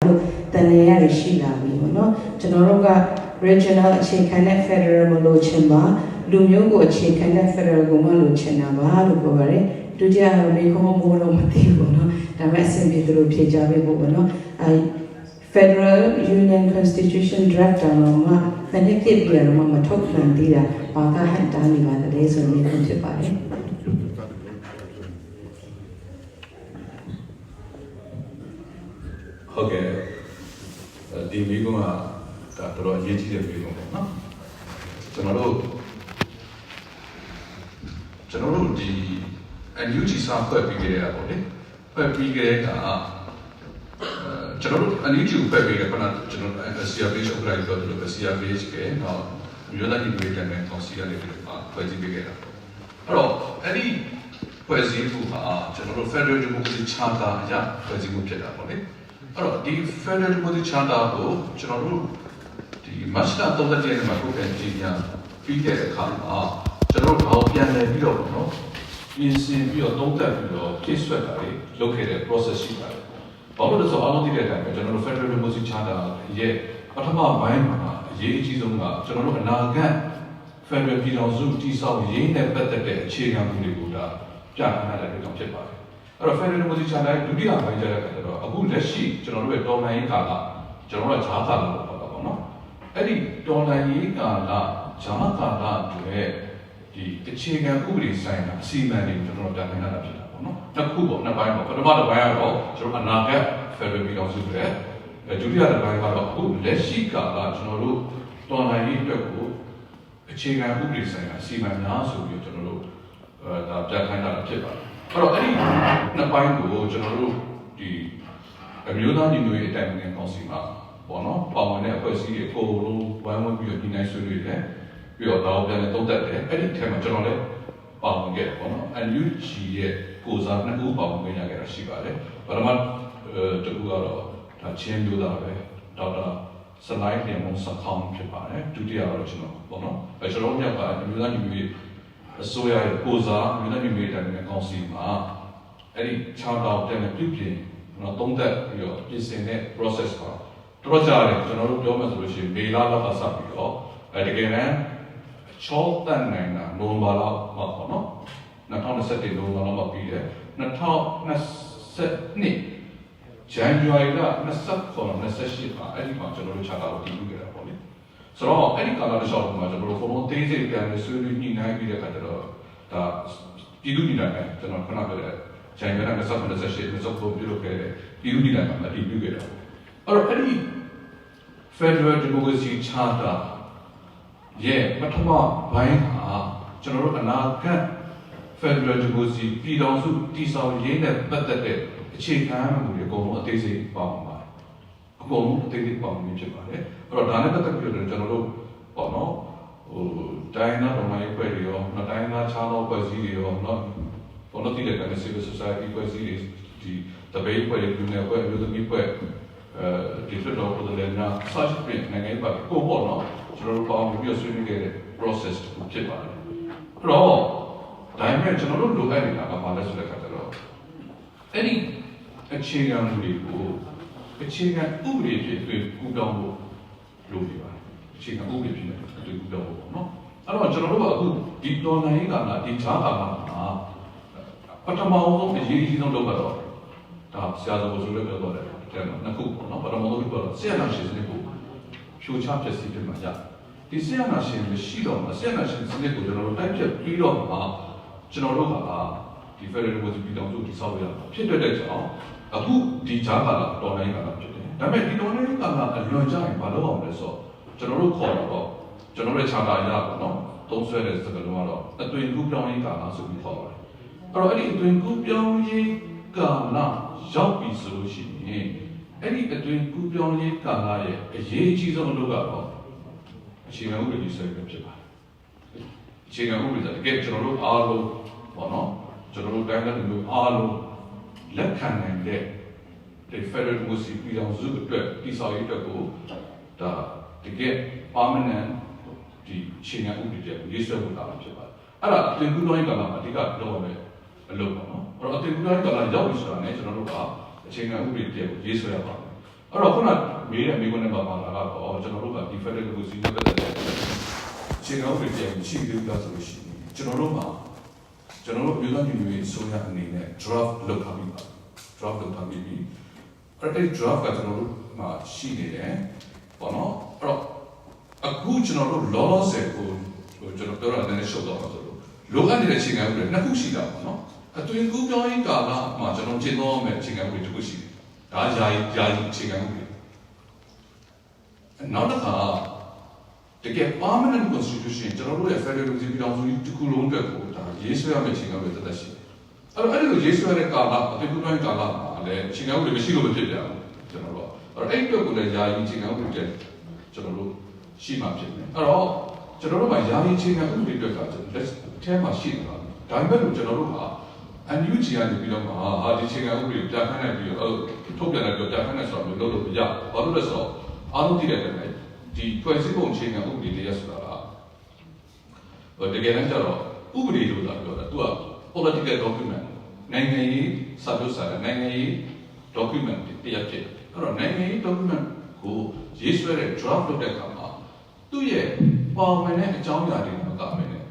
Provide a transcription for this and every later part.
Tanaya Shila, General Regional Chicken Federal Molochimba, Lumiogo Chicken Federal Gomalo Chenaba, Lubore, Dudia Become Molo Matibono, the Messin Pedro Pijabi Bono, Federal Union Constitution Draft Mama, Fenekibia, Mama Toklandida, Baka had done by the days when we come to buy. Okay, the Migoma that are Yeti and Migoma. General, the NUG sample bigger about it. Per bigger, General, I need you per bigger, but General, a CRH of Bright got to the CRH, now you're not in great and consider it quite bigger. Hello, any poesy who are General Federal Democracy Chanta, yeah, poesy would get up on it. The Federal Democracy Chanta, General, the master of the General and bigger come. General Pian and Bill, is in your daughter, case located process sheet. All of the all the data, General Federal Democracy Chanta, ye, Atama Baima, ye, Chizunga, General Nagan, Federal Pidon Zoo, Tisa, ye, and better Chigan Buddha, Jack had a become Chepa. A Federal Democracy Chanta, to be a good less sheet, General Dona Kala, General Chata, Eddie Dona Kala, Chamata to the Chigan Uri sign, seaman in General Dana, Nakubo, Nabai, but about the Bayaro, Anaka, Federal Pidon Zoo, Julia the Bayaro, who less she got General Dona Yitaku, a Chigan Uri sign, seaman Nasu, General Jackana Chepa. But any Nabai, General, the Muda in the time in Consima, Bono, Pamane, Percy, Goro, one would be a nice to we are now then a daughter any time generally, Pam get one, and you see goes up and move up when I get a shibare, but I'm not to go a chain do that way, daughter, Sanai, and Monsakam Chipare, to the original, Bono, I shall only have a soya goza, we never made and consima, any child out then a people, don't that you're in a process. Trojari, General Thomas, which is Mila Pasapio, and again. Chol tan nang no bala ma kono na thon set no bala ma pi de na thon na set ni January la na sat kono na set shi pa ai ma chalo cha ta ti lu ge da po le so ro ai ka la shop ma chalo phone te se pyan le sui lu ni nai pi de ka chalo da pi lu ni na ka chalo khana pe de January na sat na set shi na so ko pi lu ge de pi lu ni na ma ti lu ge da aro ai Federal Democracy Charter yeah, but about buying General Anaka Federal Democracy, Pidon Su, Tisa, Yen, but that the Chikan will go a daisy bomb by. A go take it bomb in Japan, or Danaka General Bono, Diana or my Aquario, not Diana Channel Quasio, not for nothing that civil society Quasi, the bay where you never will be different over the land, such print, and but go on. General will be a swimming process to chip on. Pro dimensional do any Amalas Lecatero. Any a chigan will a chigan Uri to Gudambo Luvia, chigan Uri to Gudambo. No, I don't know who did not Naina, did Chata, but a mouth is easy no longer. Siaza was a little Naku, no, but a model, Siena is Niku. Few chapters in my the Siena Shin, the Shidon, the Siena Shin, Snickle, General Type, Pidon, General, the Federal was be done to the Savia, Peter Deja, a book, the Java, Donnaina. I mean, the Donnaina, and no giant, but no, so General Call, General Chata, no, don't swear as the Galmaro, a twin group young Ghana, so we call it. Already, twin group young Ghana, Jumpy solution, any twin group young Ghana, a ye cheese on the Lugaro. Chicken will be served in Japan. Chicken will be get General Arlo, Bono, General Diamond, Arlo, Lekan and Day. The Federal Musi, we don't zoom to this are it go. The get permanent, the Chicken will be there, you serve with our Japan. I think good night, I got low a low, or I think good night, I don't wish to a national car, the Chicken will be there, you serve. အဲ့တော့ခုနမေးတဲ့မိခွန်းနဲ့ပါလာတော့ကျွန်တော်တို့ကဒီ Federal Democracy နဲ့ပတ်သက်တဲ့အခြေခံဥပဒေပြန်ရှိသေးလားဆိုလို့ရှိရင်ကျွန်တော်တို့မျိုးသားညီညွတ်ရေးအစိုးရအနေနဲ့ draft လုပ်ထားပြီးပါ draft လုပ်ထားပြီးပြီအဲ့ဒီ draft ကကျွန်တော်တို့မှာရှိနေတယ်ပေါ့နော်အဲ့တော့အခုကျွန်တော်တို့ law ဆက်ကိုကျွန်တော်ပြောတာလည်းရှုပ်တော့မှာဆိုလို့လိုအပ်နေတဲ့အခြေခံဥပဒေနှစ်ခုရှိတာပေါ့နော်အတွင်ကူးပြောင်းရေးကာလမှာကျွန်တော်ကျင့်သုံးမယ့်အခြေခံဥပဒေတစ်ခုရှိတယ်ဒါယာယီအခြေခံဥပဒေနောက်တစ်ခါတကယ် permanent constitution ကျွန်တော်တို့ရဲ့ federal democracy ပြည်ထောင်စုတစ်ခုလုံးအတွက်ကိုဒါရေးဆွဲရမယ့်အခြေခံဥပဒေသက်သက်ရှိတယ်အဲ့တော့အဲ့ဒီလိုရေးဆွဲတဲ့ကာလအတွင်ကူးပြောင်းရေးကာလမှာလည်းအခြေခံဥပဒေမရှိလို့မဖြစ်ပြန်ဘူးကျွန်တော်တို့အဲ့တော့အဲ့ဒီအတွက်ကိုလည်းယာယီအခြေခံဥပဒေကျွန်တော်တို့ရှိမှဖြစ်တယ်အဲ့တော့ကျွန်တော်တို့မှာယာယီအခြေခံဥပဒေအတွက်ကကျွန်တော်လက်ထဲမှာရှိနေတာဒါပေမဲ့လို့ကျွန်တော်တို့ကNUG ကနေပြီးတော့ဒီအခြေခံဥပဒေပြဋ္ဌာန်းလိုက်ပြီးတော့ထုတ်ပြန်လိုက်ပြီးတော့ပြဋ္ဌာန်းလိုက်ဆိုတော့မျိုးလုပ်လို့မရဘူးဘာလို့လဲဆိုတော့အားလုံးသိတဲ့တိုင်ဒီဖွဲ့စည်းပုံအခြေခံဥပဒေတရားဆိုတာတကယ်တမ်းကျတော့ဥပဒေလို့လာပြောတာသူက political document နိုင်ငံရေးစာချုပ်စာတမ်းနိုင်ငံရေး document တရားဖြစ်အဲ့တော့နိုင်ငံရေး document ကိုရေးဆွဲတဲ့ draft လုပ်တဲ့အခါမှာသူ့ရဲ့ပါဝင်တဲ့အကြောင်းအရာတွေမကဘဲနဲ့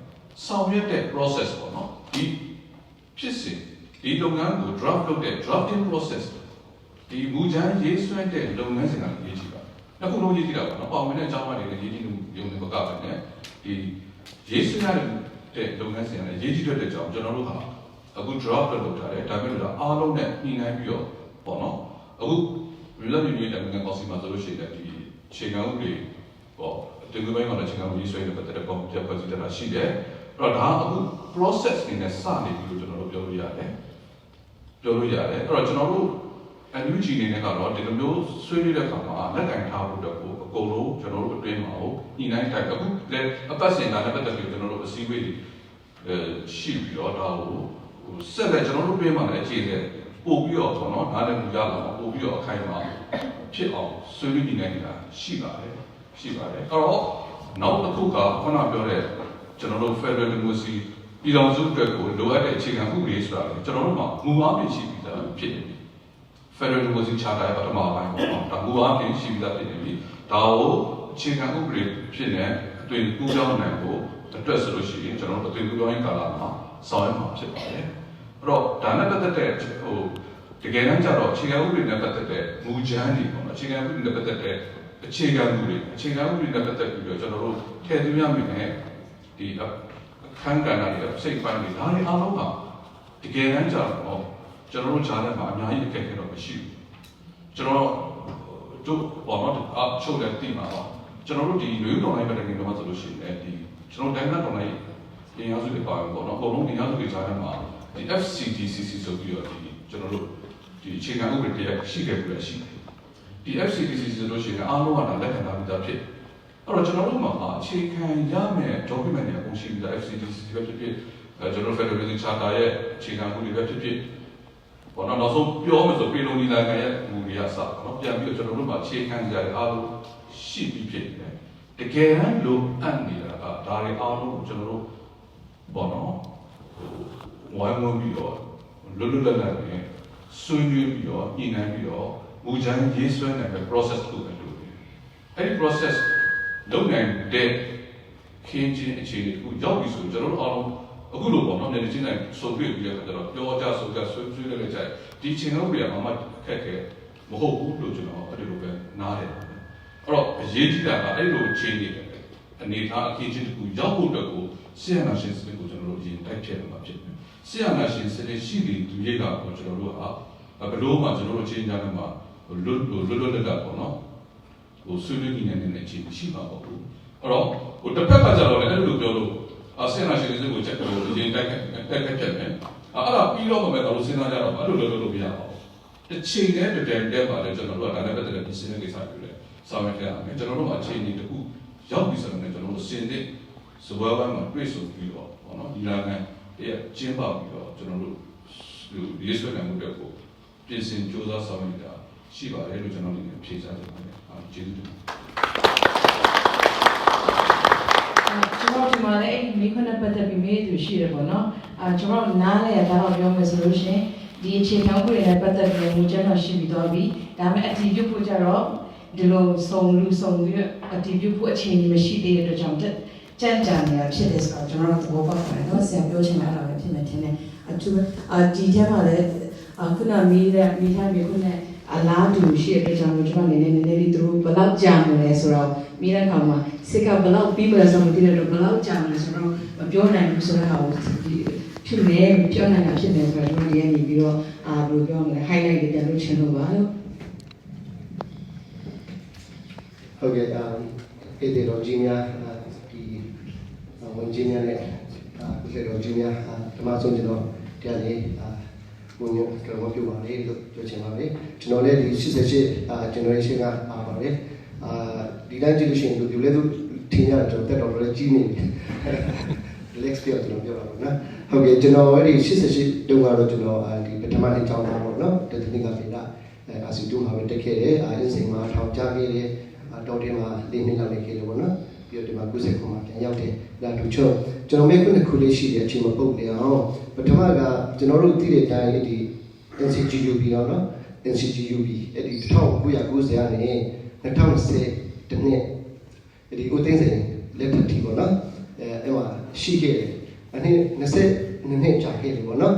ဆောင်ရွက်တဲ့ process ပေါ့နော်ဒီဖြစ်စဉ်ဒီလုပ်ငန်းကို draft လုပ်တဲ့ drafting process ဒီမူကြမ်းရေးဆွဲတဲ့လုပ်ငန်းစဉ်ကရေးကြည့်ပါနှစ်ခုလုံးရေးကြည့်တာပေါ့နော်ပါဝင်တဲ့အကြောင်းအရာတွေလည်းရေးကြည့်လို့ရုံနဲ့မကဘဲနဲ့ဒီရေးဆွဲတဲ့လုပ်ငန်းစဉ်ကလည်းရေးကြည့်တဲ့အကြောင်းကျွန်တော်တို့ဟာအခု draft လုပ်ထားတယ်ဒါပေမဲ့အားလုံးနဲ့ညှိနှိုင်းပြီးတော့ပေါ့နော်အခု real union တဲ့နိုင်ငံပေါ်စီမှာဆိုလို့ရှိရင်ဒီခြေခံဥပဒေပေါ့ဒီလိုပိုင်းမှာလည်းခြေခံဥပဒေရေးဆွဲတဲ့ပတ်သက်တဲ့ပုံပြဖွဲ့စည်းတာရှိတယ်အဲ့တော့ဒါအခု process နေနဲ့စနေပြီလို့ကျွန်တော်တို့ပြောလို့ရတယ်အဲ့တော့ကျွန်တော်တို့ NUG နေနဲ့ကတော့ဒီလိုမျိုးဆွေးနွေးတဲ့အခါမှာလက်ကင်ထားဖို့အတွက်ကိုအကုန်လုံးကျွန်တော်တို့အတွင်းမှာညှိနှိုင်းတိုက်အခုလည်းအပတ်စဉ်တာနဲ့ပတ်သက်ပြီးကျွန်တော်တို့အစည်းအဝေးတွေရှိပြီးတော့ဒါကိုဆက်လက်ကျွန်တော်တို့အတွင်းမှာလည်းအခြေအနေပို့ပြီးတော့ပေါ့နော်နားလည်မှုရလာပို့ပြီးတော့အခိုင်အမာဖြစ်အောင်ဆွေးနွေးညှိနှိုင်းနေတာရှိပါတယ်အဲ့တော့နောက်တစ်ခုကခုနပြောတဲ့ကျွန်တော်တို့ Federal Democracy ပြည်ထောင်စုအတွက်ကိုလိုအပ်တဲ့အခြေခံဥပဒေဆိုတာလေကျွန်တော်တို့မှာမူအားဖြင့်ရှိပြီးသားဖြစ်နေပြီ Federal Democracy Charter ရဲ့ပထမပိုင်းပေါ့နော်ဒါမူအားဖြင့်ရှိပြီးသားဖြစ်နေပြီဒါကိုအခြေခံဥပဒေဖြစ်နေအသွင်ကူးပြောင်းနိုင်ဖို့အတွက်ဆိုလို့ရှိရင်ကျွန်တော်တို့အသွင်ကူးပြောင်းရေးကာလမှာဆောင်ရွက်မှာဖြစ်ပါတယ်အဲ့တော့ဒါနဲ့ပတ်သက်တဲ့တကယ်တမ်းကျတော့အခြေခံဥပဒေနဲ့ပတ်သက်တဲ့မူကြမ်းတွေပေါ့နော်အခြေခံဥပဒေနဲ့ပတ်သက်တဲ့အခြေခံဥပဒေနဲ့ပတ်သက်ပြီးတော့ကျွန်တော်တို့ထည့်သွင်းရမယ်ဒီခန်းကဏ္ဍတွေစိတ်ပိုင်းတွေဒါတွေအားလုံးကတကယ်တမ်းကျတော့ကျွန်တော်တို့ဂျာနယ်မှာအများကြီးအခက်အခဲတော့မရှိဘူးကျွန်တော်တို့ဘောနော်အချုပ်တဲ့တိမှာပါကျွန်တော်တို့ဒီလူတော်တိုင်းပဲတကယ်တော့ဆိုလို့ရှိရင်ဒီကျွန်တော်တိုင်းတော်တိုင်းအင်အားစုတွေပါပေါ့နော်အကုန်လုံးအင်အားစုတွေဂျာနယ်မှာဒီ FCDCC ဆိုပြီးတော့ဒီကျွန်တော်တို့ဒီအခြေခံဥပဒေတရားရှိခဲ့ပြီးရှိတယ်ဒီ FCDCC ဆိုလို့ရှိရင်အားလုံးကလက်ခံထားပြီးသားဖြစ်အဲ့တော့ကျွန်တော်တို့မှာအခြေခံရမယ့် document တွေအကုန်ရှိပြီးသား FCDCC ပဲဖြစ်ဖြစ်ကျွန်တော် Federal Democracy Charter ရဲ့အခြေခံဥပဒေပဲဖြစ်ဖြစ်ဘောနော်နောက်ဆုံးပြောမယ်ဆိုပြည်လုံးညီလာခံရဲ့မူရစနော်ပြန်ပြီးတော့ကျွန်တော်တို့မှာအခြေခံကြရအားလုံးရှိပြီးဖြစ်တယ်တကယ်တမ်းလိုအပ်နေတာကဒါတွေအားလုံးကိုကျွန်တော်တို့ဘောနော်ဝိုင်းဝန်းပြီးတော့လွတ်လွတ်လပ်လပ်နဲ့ဆွေးနွေးပြီးတော့ညှိနှိုင်းပြီးတော့မူကြမ်းရေးဆွဲနိုင်တဲ့ process ကိုပဲလုပ်တယ်အဲ့ဒီ process လုပ်နိုင်တဲ့ခင်းချင်းအခြေအနေကိုရောက်ပြီဆိုကျွန်တော်တို့အားလုံးအခုလိုပေါ့နော်နေချင်းတိုင်းဆိုပြပြီးတော့ပြောကြဆိုကြဆွေးလည်းကြိုက်ဒီချင်းဥပဒေကမှခက်ခဲမဟုတ်ဘူးလို့ကျွန်တော်အဲ့ဒီလိုပဲနားတယ်အဲ့တော့အရေးကြီးတာကအဲ့လိုချင်းနေတယ်အနေထားအခင်းချင်းတခုရောက်ဖို့အတွက်ကိုဆီယနာရှင်စနစ်ကိုကျွန်တော်တို့ရင်တိုက်ဖြတ်မှာဖြစ်တယ်ဆီယနာရှင်စနစ်ရှိတဲ့သူတွေကပေါ့ကျွန်တော်တို့ဟာဘလို့မှကျွန်တော်တို့ချင်းကြတယ်မှာလွတ်လပ်တာပေါ့နော်ဆွေးနွေးနေတဲ့အခြေအနေရှိမှာပေါ့ဘူးအဲ့တော့တစ်ဖက်ကကြတော့လည်းအဲ့လိုပြောလို့ဆီယနာရှင်စနစ်ကိုချက်လို့ရင်တိုက်ဖြတ်မယ်အဲ့ဒါပြီးတော့မှပဲတော့စဉ်းစားကြတော့အဲ့လိုလုပ်ပြရအောင်တစ်ချိန်နဲ့တစ်တန်တက်ပါလေကျွန်တော်တို့ကဒါနဲ့ပတ်သက်တဲ့ဒီစနစ်ကိစ္စတွေလည်းဆောင်ရွက်ကြရမယ်ကျွန်တော်တို့အချိန်ဒီတခုရောက်ပြီဆိုတော့ကျွန်တော်တို့စင်တဲ့စပွဲဝိုင်းမှာတွေ့ဆုံပြီးတော့ပေါ့နော်ဒီလာကန်ရဲ့ကျင်းပပြီးတော့ကျွန်တော်တို့ရေးဆွဲနိုင်မှုအတွက်ကိုပြင်ဆင်ကြိုးစားဆောင်ရွက်နေတာရှိပါတယ်လို့ကျွန်တော်လည်းဖြေကြားချင်ပါတယ်ကျေးဇူးတင်ကျွန်တော်ဒီမှာလည်းမိခွန်းနဲ့ပတ်သက်ပြီးမေးသူရှိတယ်ပေါ့နော်ကျွန်တော်နားလဲရတာတော့ပြောမယ်ဆိုလို့ရှိရင် ဒီအခြေခံဥပဒေနဲ့ပတ်သက်ပြီးမူကျမ်းတော်ရှိပြီးတော့ပြီဒါပေမဲ့အတည်ပြုဖို့ကြတော့ဒီလိုစုံပြီးအတည်ပြုဖို့အခြေအနေမရှိသေးတဲ့အတွက်ကြောင့်ကြံ့ကြာနေတာဖြစ်တယ်ဆိုတော့ကျွန်တော်တို့သဘောပေါက်ပါတယ်နော်ဆရာပြောချင်တာလည်းဖြစ်နေတယ်အထူးဒီထဲမှာလည်းခုနမိထားပြီးခုနအလားတူရှိတဲ့အတွက်ကြောင့်ကျွန်တော်နည်းနည်းလေးသူတို့ဘယ်လောက်ကြာမလဲဆိုတော့မိတဲ့ခါမှာစစ်ကဘယ်လောက်ပြီးမလဲဆိုတော့မသိတဲ့တော့ဘယ်လောက်ကြာမလဲဆိုတော့မပြောနိုင်ဘူးဆိုတော့ဟာဖြစ်မယ်ပြောနိုင်တာဖြစ်တယ်ဆိုတော့ကျွန်တော်ရဲ့နေပြီးတော့ဘယ်လိုပြောမလဲ highlight တွေပြန်လုပ်ချင်လို့ပါလို့ဟုတ်ကဲ့အဲ့ဒီတော့ကြီးများဒီဝန်ကြီးများနဲ့ဒီလိုကြီးများဓမ္မဆုံးကျွန်တော်တရားလေးဝန်ကြီးကတော့ပြောပါလေလို့ပြောချင်ပါမယ်ကျွန်တော်လည်းဒီ88 generation ကပါပါတယ်ဒီတိုင်းကြည့်လို့ရှိရင်ဒီလေသူထင်ရတယ်ကျွန်တော်တက်တော့လည်းကြီးနေတယ် relax ပြောကျွန်တော်ပြောပါမယ်နော်ဟုတ်ကဲ့ကျွန်တော်အဲ့ဒီ88တုန်းကတော့ကျွန်တော်ဒီပထမအကြောင်းပေါ့နော်တက္ကသိုလ်ကပြည်လာအာစီတူမှာပဲတက်ခဲ့တယ်အင်းစိန်မှာထောင်ချခဲ့တယ်တော်တယ်မှာ၄နှစ်လောက်နေခဲ့တယ်ပေါ့နော်ပြီးတော့ဒီမှာကုသခုမှာပြန်ရောက်တယ်လာတူချုံကျွန်တော်မေခုနှစ်ခုလေးရှိတဲ့အချိန်မှာပုတ်နေအောင်ပထမကကျွန်တော်တို့သိတဲ့အတိုင်းဒီ NCGUB တော့နော် NCGUB အဲ့ဒီ1990ကနေ2010တနှစ်အဲ့ဒီဦးသိန်းစိန်လက်ထက်ထိပေါ့နော်အဲ့မှာရှိခဲ့တယ်အနည်း20နှစ်ကြာခဲ့တယ်ပေါ့နော်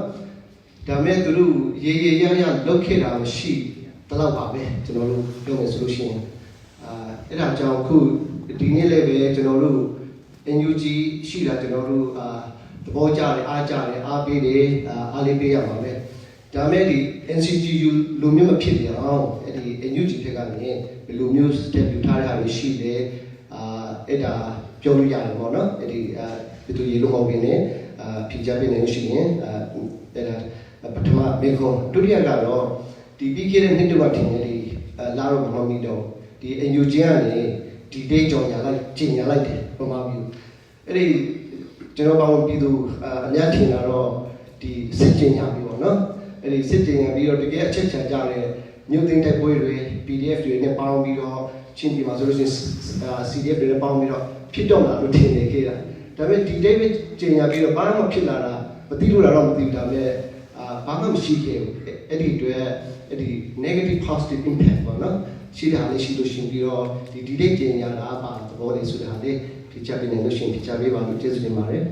ဒါမဲ့သူတို့ရေရလောက်ခဲ့တာမရှိတလောက်ပါပဲကျွန်တော်တို့ပြောမယ်ဆိုလို့ရှိရင်အဲ့ဒါကြောင့်ခုဒီနေ့လည်းပဲကျွန်တော်တို့ NUG ရှိတာကျွန်တော်တို့သဘောကျတယ်အားကျတယ်အားပေးတယ်အားလေးပေးရပါမယ်ဒါမဲ့ဒီ NCGU လူမျိုးမဖြစ်ရအောင်အဲ့ဒီ NUG ဖြစ်ကနေဘယ်လိုမျိုး step ယူထားတာရှိတယ်အဲ့ဒါပြောလို့ရတယ်ပေါ့နော်အဲ့ဒီဒီလိုရေလုံးအောင်ပြင်းနေဖြေချပြနေရှိရင်အဲ့ဒါပထမမေခွန်းဒုတိယကတော့ဒီပြီးခဲ့တဲ့နှစ်တဝက်ထင်တယ်ဒီလာတော့မမီတော့ဒီ NUG ကနေဒီ date ကြော်ညာလိုက်ကျင်ညာလိုက်တယ်ပမာပြီးအဲ့ဒီကျွန်တော်ပေါင်းပြီးသူအများထင်တာတော့ဒီစစ်ကျင်ညာပြီးပေါ့နော်အဲ့ဒီစစ်ကျင်ညာပြီးတော့တကယ်အချက်ချာကြတဲ့မြို့သိမ်းတိုက်ပွဲတွေ PDF တွေနဲ့ပေါင်းပြီးတော့ချင်းဒီမှာဆိုလို့ရှိရင် CDF တွေနဲ့ပေါင်းပြီးတော့ဖြစ်တော့လာလို့ထင်နေခဲ့တာဒါပေမဲ့ဒီ date ကျင်ညာပြီးတော့ဘာမှမဖြစ်လာတာမသိလို့တော့မသိဘူးဒါပေမဲ့ဘာမှမရှိခဲ့ဘူးအဲ့ဒီအတွက်အဲ့ဒီ negative positive impact ပေါ့နော်ရှိတာလေးရှိလို့ရှင်ပြီးတော့ဒီ date ကျင်ညာတာပါသဘောလေးဆိုတာလေးဖြေချပြနေလို့ရှင်ဖြေချပေးပါလို့ကျေးဇူးတင်ပါတယ်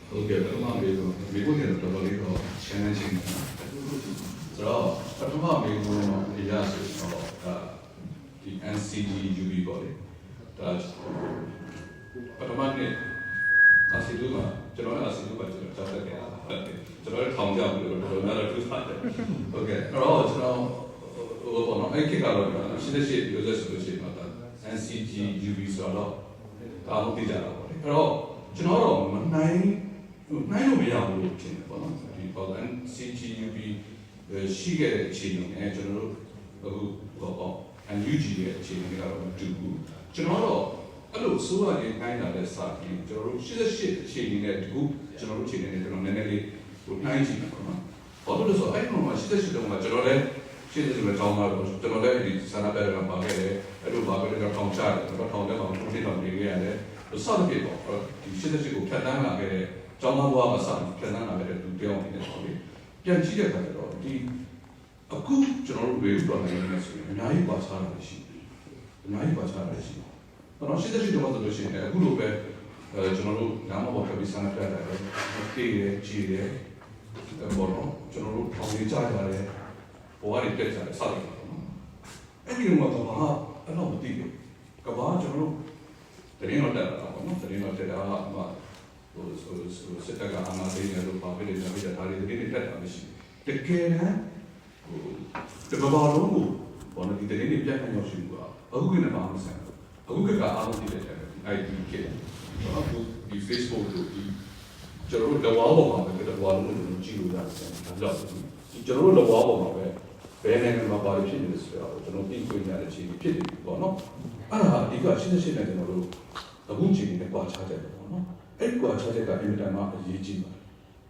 ဟုတ်ကဲ့ပထမမေကိုတော်တော်လေးတော့ challenging ဆိုတော့ပထမမေကိုအရာဆိုတော့ဒီ NCGUB ပေါ့လေဒါပထမနေ့အစီတူမှာကျွန်တော်အစီတူမှာကျွန်တော်တက်ခဲ့တာကျွန်တော်ထောင်ကြပြီးတော့တော်တော်များများထူးဆန်းတယ်ဟုတ်ကဲ့အဲ့တော့ကျွန်တော်ဟိုပေါ့နော်အဲ့ခေတ်ကတော့ရှင်းရှင်းပြောရဆိုလို့ရှိရင်တော့ NCGUB ဆိုတော့ဒါမှမသိကြတာပေါ့လေအဲ့တော့ကျွန်တော်တော့နိုင်လို့မရဘူးလို့ထင်တယ်ပေါ့နော်ဒီပေါ့ NCGUB ရှိခဲ့တဲ့အခြေအနေနဲ့ကျွန်တော်တို့အခုပေါ့ NUG ရဲ့အခြေအနေကတော့မတူဘူးကျွန်တော်တော့အဲ့လိုဆိုရရင်နိုင်တာလည်းစပြီးကျွန်တော်တို့88အခြေအနေနဲ့ဒီခုကျွန်တော်တို့အခြေအနေနဲ့ကျွန်တော်နည်းနည်းလေးဟိုနိုင်ကြည့်ပါတော့။ဘာလို့လဲဆိုတော့အဲ့ဒီမှာ88တုန်းကကျွန်တော်လည်း88ပဲတောင်းတာတော့ကျွန်တော်လည်းဒီစာနာပဲကပါခဲ့တယ်အဲ့လိုပါပဲတော့ထောင်ချတယ်တော့ထောင်တဲ့ကောင်ထုတ်ထအောင်နေခဲ့ရတယ်။စသဖြင့်ပေါ့ဒီ88ကိုဖြတ်တန်းလာခဲ့တဲ့ကျောင်းသားဘဝမှာစဖြတ်တန်းလာခဲ့တဲ့သူပြောင်းနေတယ်ပေါ့လေ။ပြန်ကြည့်တဲ့အခါကျတော့ဒီအခုကျွန်တော်တို့ဝေးတော်နေနေဆိုရင်အများကြီးပါစားတာရှိတယ်။အများကြီးပါစားတာရှိတယ်။တော့88တုန်းကဆိုလို့ရှိရင်အခုလိုပဲကျွန်တော်တို့နာမပေါ်ပြီးစာနာပြတာပဲတေးရကြည်ရဘောနော်ကျွန်တော်တို့ထောင်ကြီးကြကြတယ်ဘဝတွေတက်ကြတယ်စတယ်ပေါ့နော်အဲ့ဒီမှာတော့ဟာအဲ့တော့မသိဘူးကဘာကျွန်တော်တို့တရင်တော့တက်တာပေါ့နော်တရင်တော့တက်တာဟိုစစ်တပ်ကအာဏာသိမ်းတယ်လို့ပါပဲလေဒါပေမဲ့ဒါတွေတကယ်တက်တာမရှိတကယ်တမ်းဟိုတကဘာလုံးကိုဘောနော်ဒီတရင်တွေပြတ်ခန့်ရောက်ရှိဘူးအခုကလည်းဘာမှမဆိုင်ဘူးအခုကအားလုံးသိတယ်အဲ့ဒီကအခုဒီ Facebook တို့ဒီကျွန်တော်တို့လဝါပေါ်မှာပဲလဝါလုံးကိုကြည့်လို့ရတယ်ဒါကြောင့်ဒီကျွန်တော်တို့လဝါပေါ်မှာပဲဘယ်နိုင်ငံမှာပါဖြစ်နေလဲဆိုတော့ကျွန်တော်ပြင်ခွင့်ရတဲ့အခြေအနေဖြစ်နေပြီပေါ့နော်အဲ့ဒါအဓိက88နဲ့ကျွန်တော်တို့အခုချိန်နဲ့ကြွားချတယ်ပေါ့နော်အဲ့ဒီကြွားချတဲ့ကအင်မတန်မှအရေးကြီးပါတယ်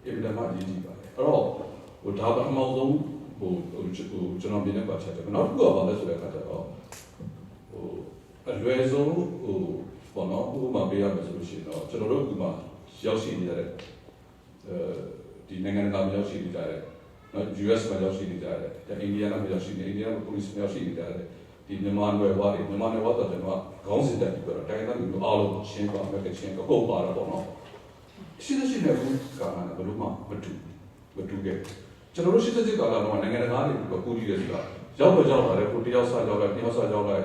အင်မတန်မှအရေးကြီးပါတယ်အဲ့တော့ဟိုဒါပထမဆုံးဟိုကျွန်တော်ပြင်တဲ့ကြွားချတယ်နောက်တစ်ခုကဘာလဲဆိုတဲ့အခါကျတော့ဟိုအလွယ်ဆုံးဟို ဘောနော်ဥပမာပေးရမယ်ဆိုလို့ရှိရင်တော့ကျွန်တော်တို့ဒီမှာရောက်ရှိနေကြတဲ့ဒီနိုင်ငံတကာမှာရောက်ရှိနေကြတဲ့နော် US မှာရောက်ရှိနေကြတဲ့အိန္ဒိယမှာရောက်ရှိနေအိန္ဒိယမှာ police မှာရောက်ရှိနေကြတဲ့ဒီမြန်မာနယ်ဝါတွေမြန်မာနယ်ဝါတော့ကျွန်တော်ကခေါင်းစဉ်တက်ပြီးတော့တိုင်းသားမျိုးအားလုံးရှင်းပါမယ်ကချင်းကိုပါတော့ပေါ့နော်ရှိတဲ့ရှိတဲ့ဘူးကလည်းဘယ်လိုမှမတူခဲ့ကျွန်တော်တို့ရှိတဲ့ကာလတော့နိုင်ငံတကာတွေကိုကူညီရဆိုတာရောက်လာတယ်ကိုတယောက်စားရောက်လာတယောက်စားရောက်လာ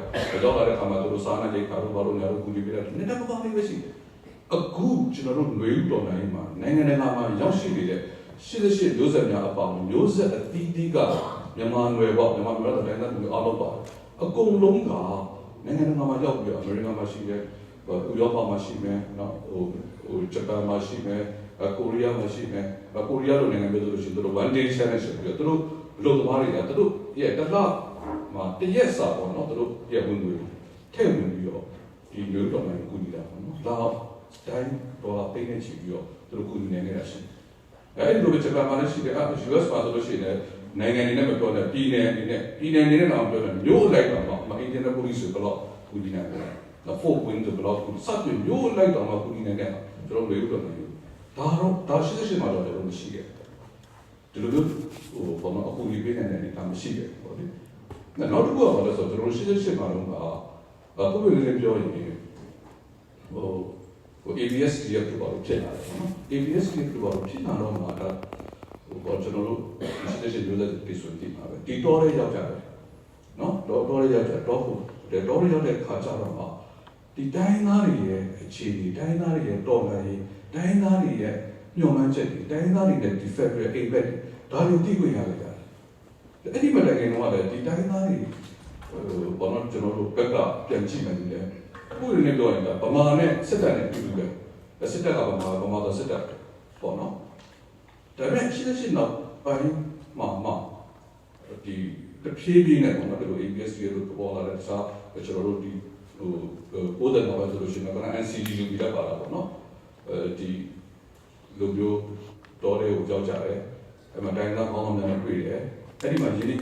ရောက်လာတဲ့အခါမှာတို့စားနေကြခါတို့ဘာလို့ညာတို့ကူညီပေးတယ်နေတပပလေးပဲရှိတယ်အခုကျွန်တော်တို့ຫນွေဥတော်နိုင်မှာနိုင်ငံတကာမှာရောက်ရှိနေတဲ့ရှိတဲ့မျိုးဆက်များအပေါင်းမျိုးဆက်အသီးသီးကမြန်မာနွယ်ပေါ့မြန်မာမျိုးတော့တိုင်းသားမျိုးအားလုံးပါအကုန်လုံးကနိုင်ငံတကာမှာရောက်ပြီးအမေရိကန်မှာရှိတယ်ဥရောပမှာရှိမယ်နော်ဟိုဂျပန်မှာရှိမယ်ကိုရီးယားမှာရှိမယ်ကိုရီးယားလိုနိုင်ငံမျိုးဆိုလို့ရှိရင်တို့ one day challenge ဆိုပြီးတော့တို့လူသမားတွေကတို့ရဲ့တစ်လမှာတရက်စာပေါ့နော်တို့ရဲ့ဝင်ငွေထည့်ဝင်ပြီးတော့ဒီမျိုးတော်နိုင်ကူညီတာပေါ့နော်ဒါတိုင်းတော့ပိတ်နေချပြီးတော့တို့ကူညီနေနေတာရှိအဲဒီလိုပဲဂျပန်မှာလည်းရှိတယ်US မှာဆိုလို့ရှိရင်နိုင်ငံတွေနဲ့မပြောတဲ့ပြည်နယ်တွေနဲ့တော့ပြောတယ်မျိုးလိုက်တော့မအင်ဂျင်နီယာပိုလီစ်ဘလော့ကူညီနေတယ်နော် 4 point ဘလော့ကူစပ်ပြီးမျိုးလိုက်တော့ကူညီနေတဲ့ကျွန်တော်တို့မျိုးတော်နိုင်ဒါရှိမှာတော့လည်းမရှိခဲ့ဒီလိုမျိုးဟိုဘာမှအကူအညီပေးနေတဲ့အနေအထားမရှိခဲ့ပေါ့လေနောက်တစ်ခုကဘာလဲဆိုတော့ကျွန်တော်ရှိမှာတော့ပုံမှန်လေးပြောရင်ဟို ABS ကြီးကဘာလို့ဖြစ်လာလဲနော် ABS ကြီးကဘာလို့ဖြစ်လာတော့မှာဒါဟိုကျွန်တော်တို့ရှိမျိုးလက်ပြဆိုတင်ပါပဲဒီတော်လေးရောက်ကြတယ်နော်တော်လေးရောက်ကြတော့တော်လေးရောက်တဲ့ခါကျတော့မှဒီတိုင်းသားတွေရဲ့အခြေအနေတိုင်းသားတွေရဲ့တော်လှန်ရေးတိုင်းသားတွေရဲ့ညှို့မှန်းချက်တွေတိုင်းသားတွေနဲ့ဒီ Federal Impact ဒါတွေသိခွင့်ရကြတယ်အဲ့ဒီမှာတကယ်တော့ဒီတိုင်းသားတွေဘာလို့ကျွန်တော်တို့ဘက်ကပြန်ကြည့်မယ်လေအခုလည်းပြောရင်ဗမာနဲ့စစ်တပ်နဲ့တူတူပဲစစ်တပ်ကဗမာတော့စစ်တပ်ပေါ့နော်ဒါပေမဲ့ရှိနောက်ပိုင်းမှာဒီတဖြည်းဖြည်းနဲ့ပေါ့နော်ဒီလို ABS တွေလို့ပေါ်လာတဲ့စားကျွန်တော်တို့ဒီဟိုပိုးတဲ့မှာဆိုလို့ရှိရင်က NCG လို့ပြတာပါတာပေါ့နော်ဒီလူမျိုးတော်တွေကိုကြောက်ကြတယ်အဲ့မှာတိုင်းသားကောင်းကောင်းများတွေ့တယ်အဲ့ဒီမှာယင်း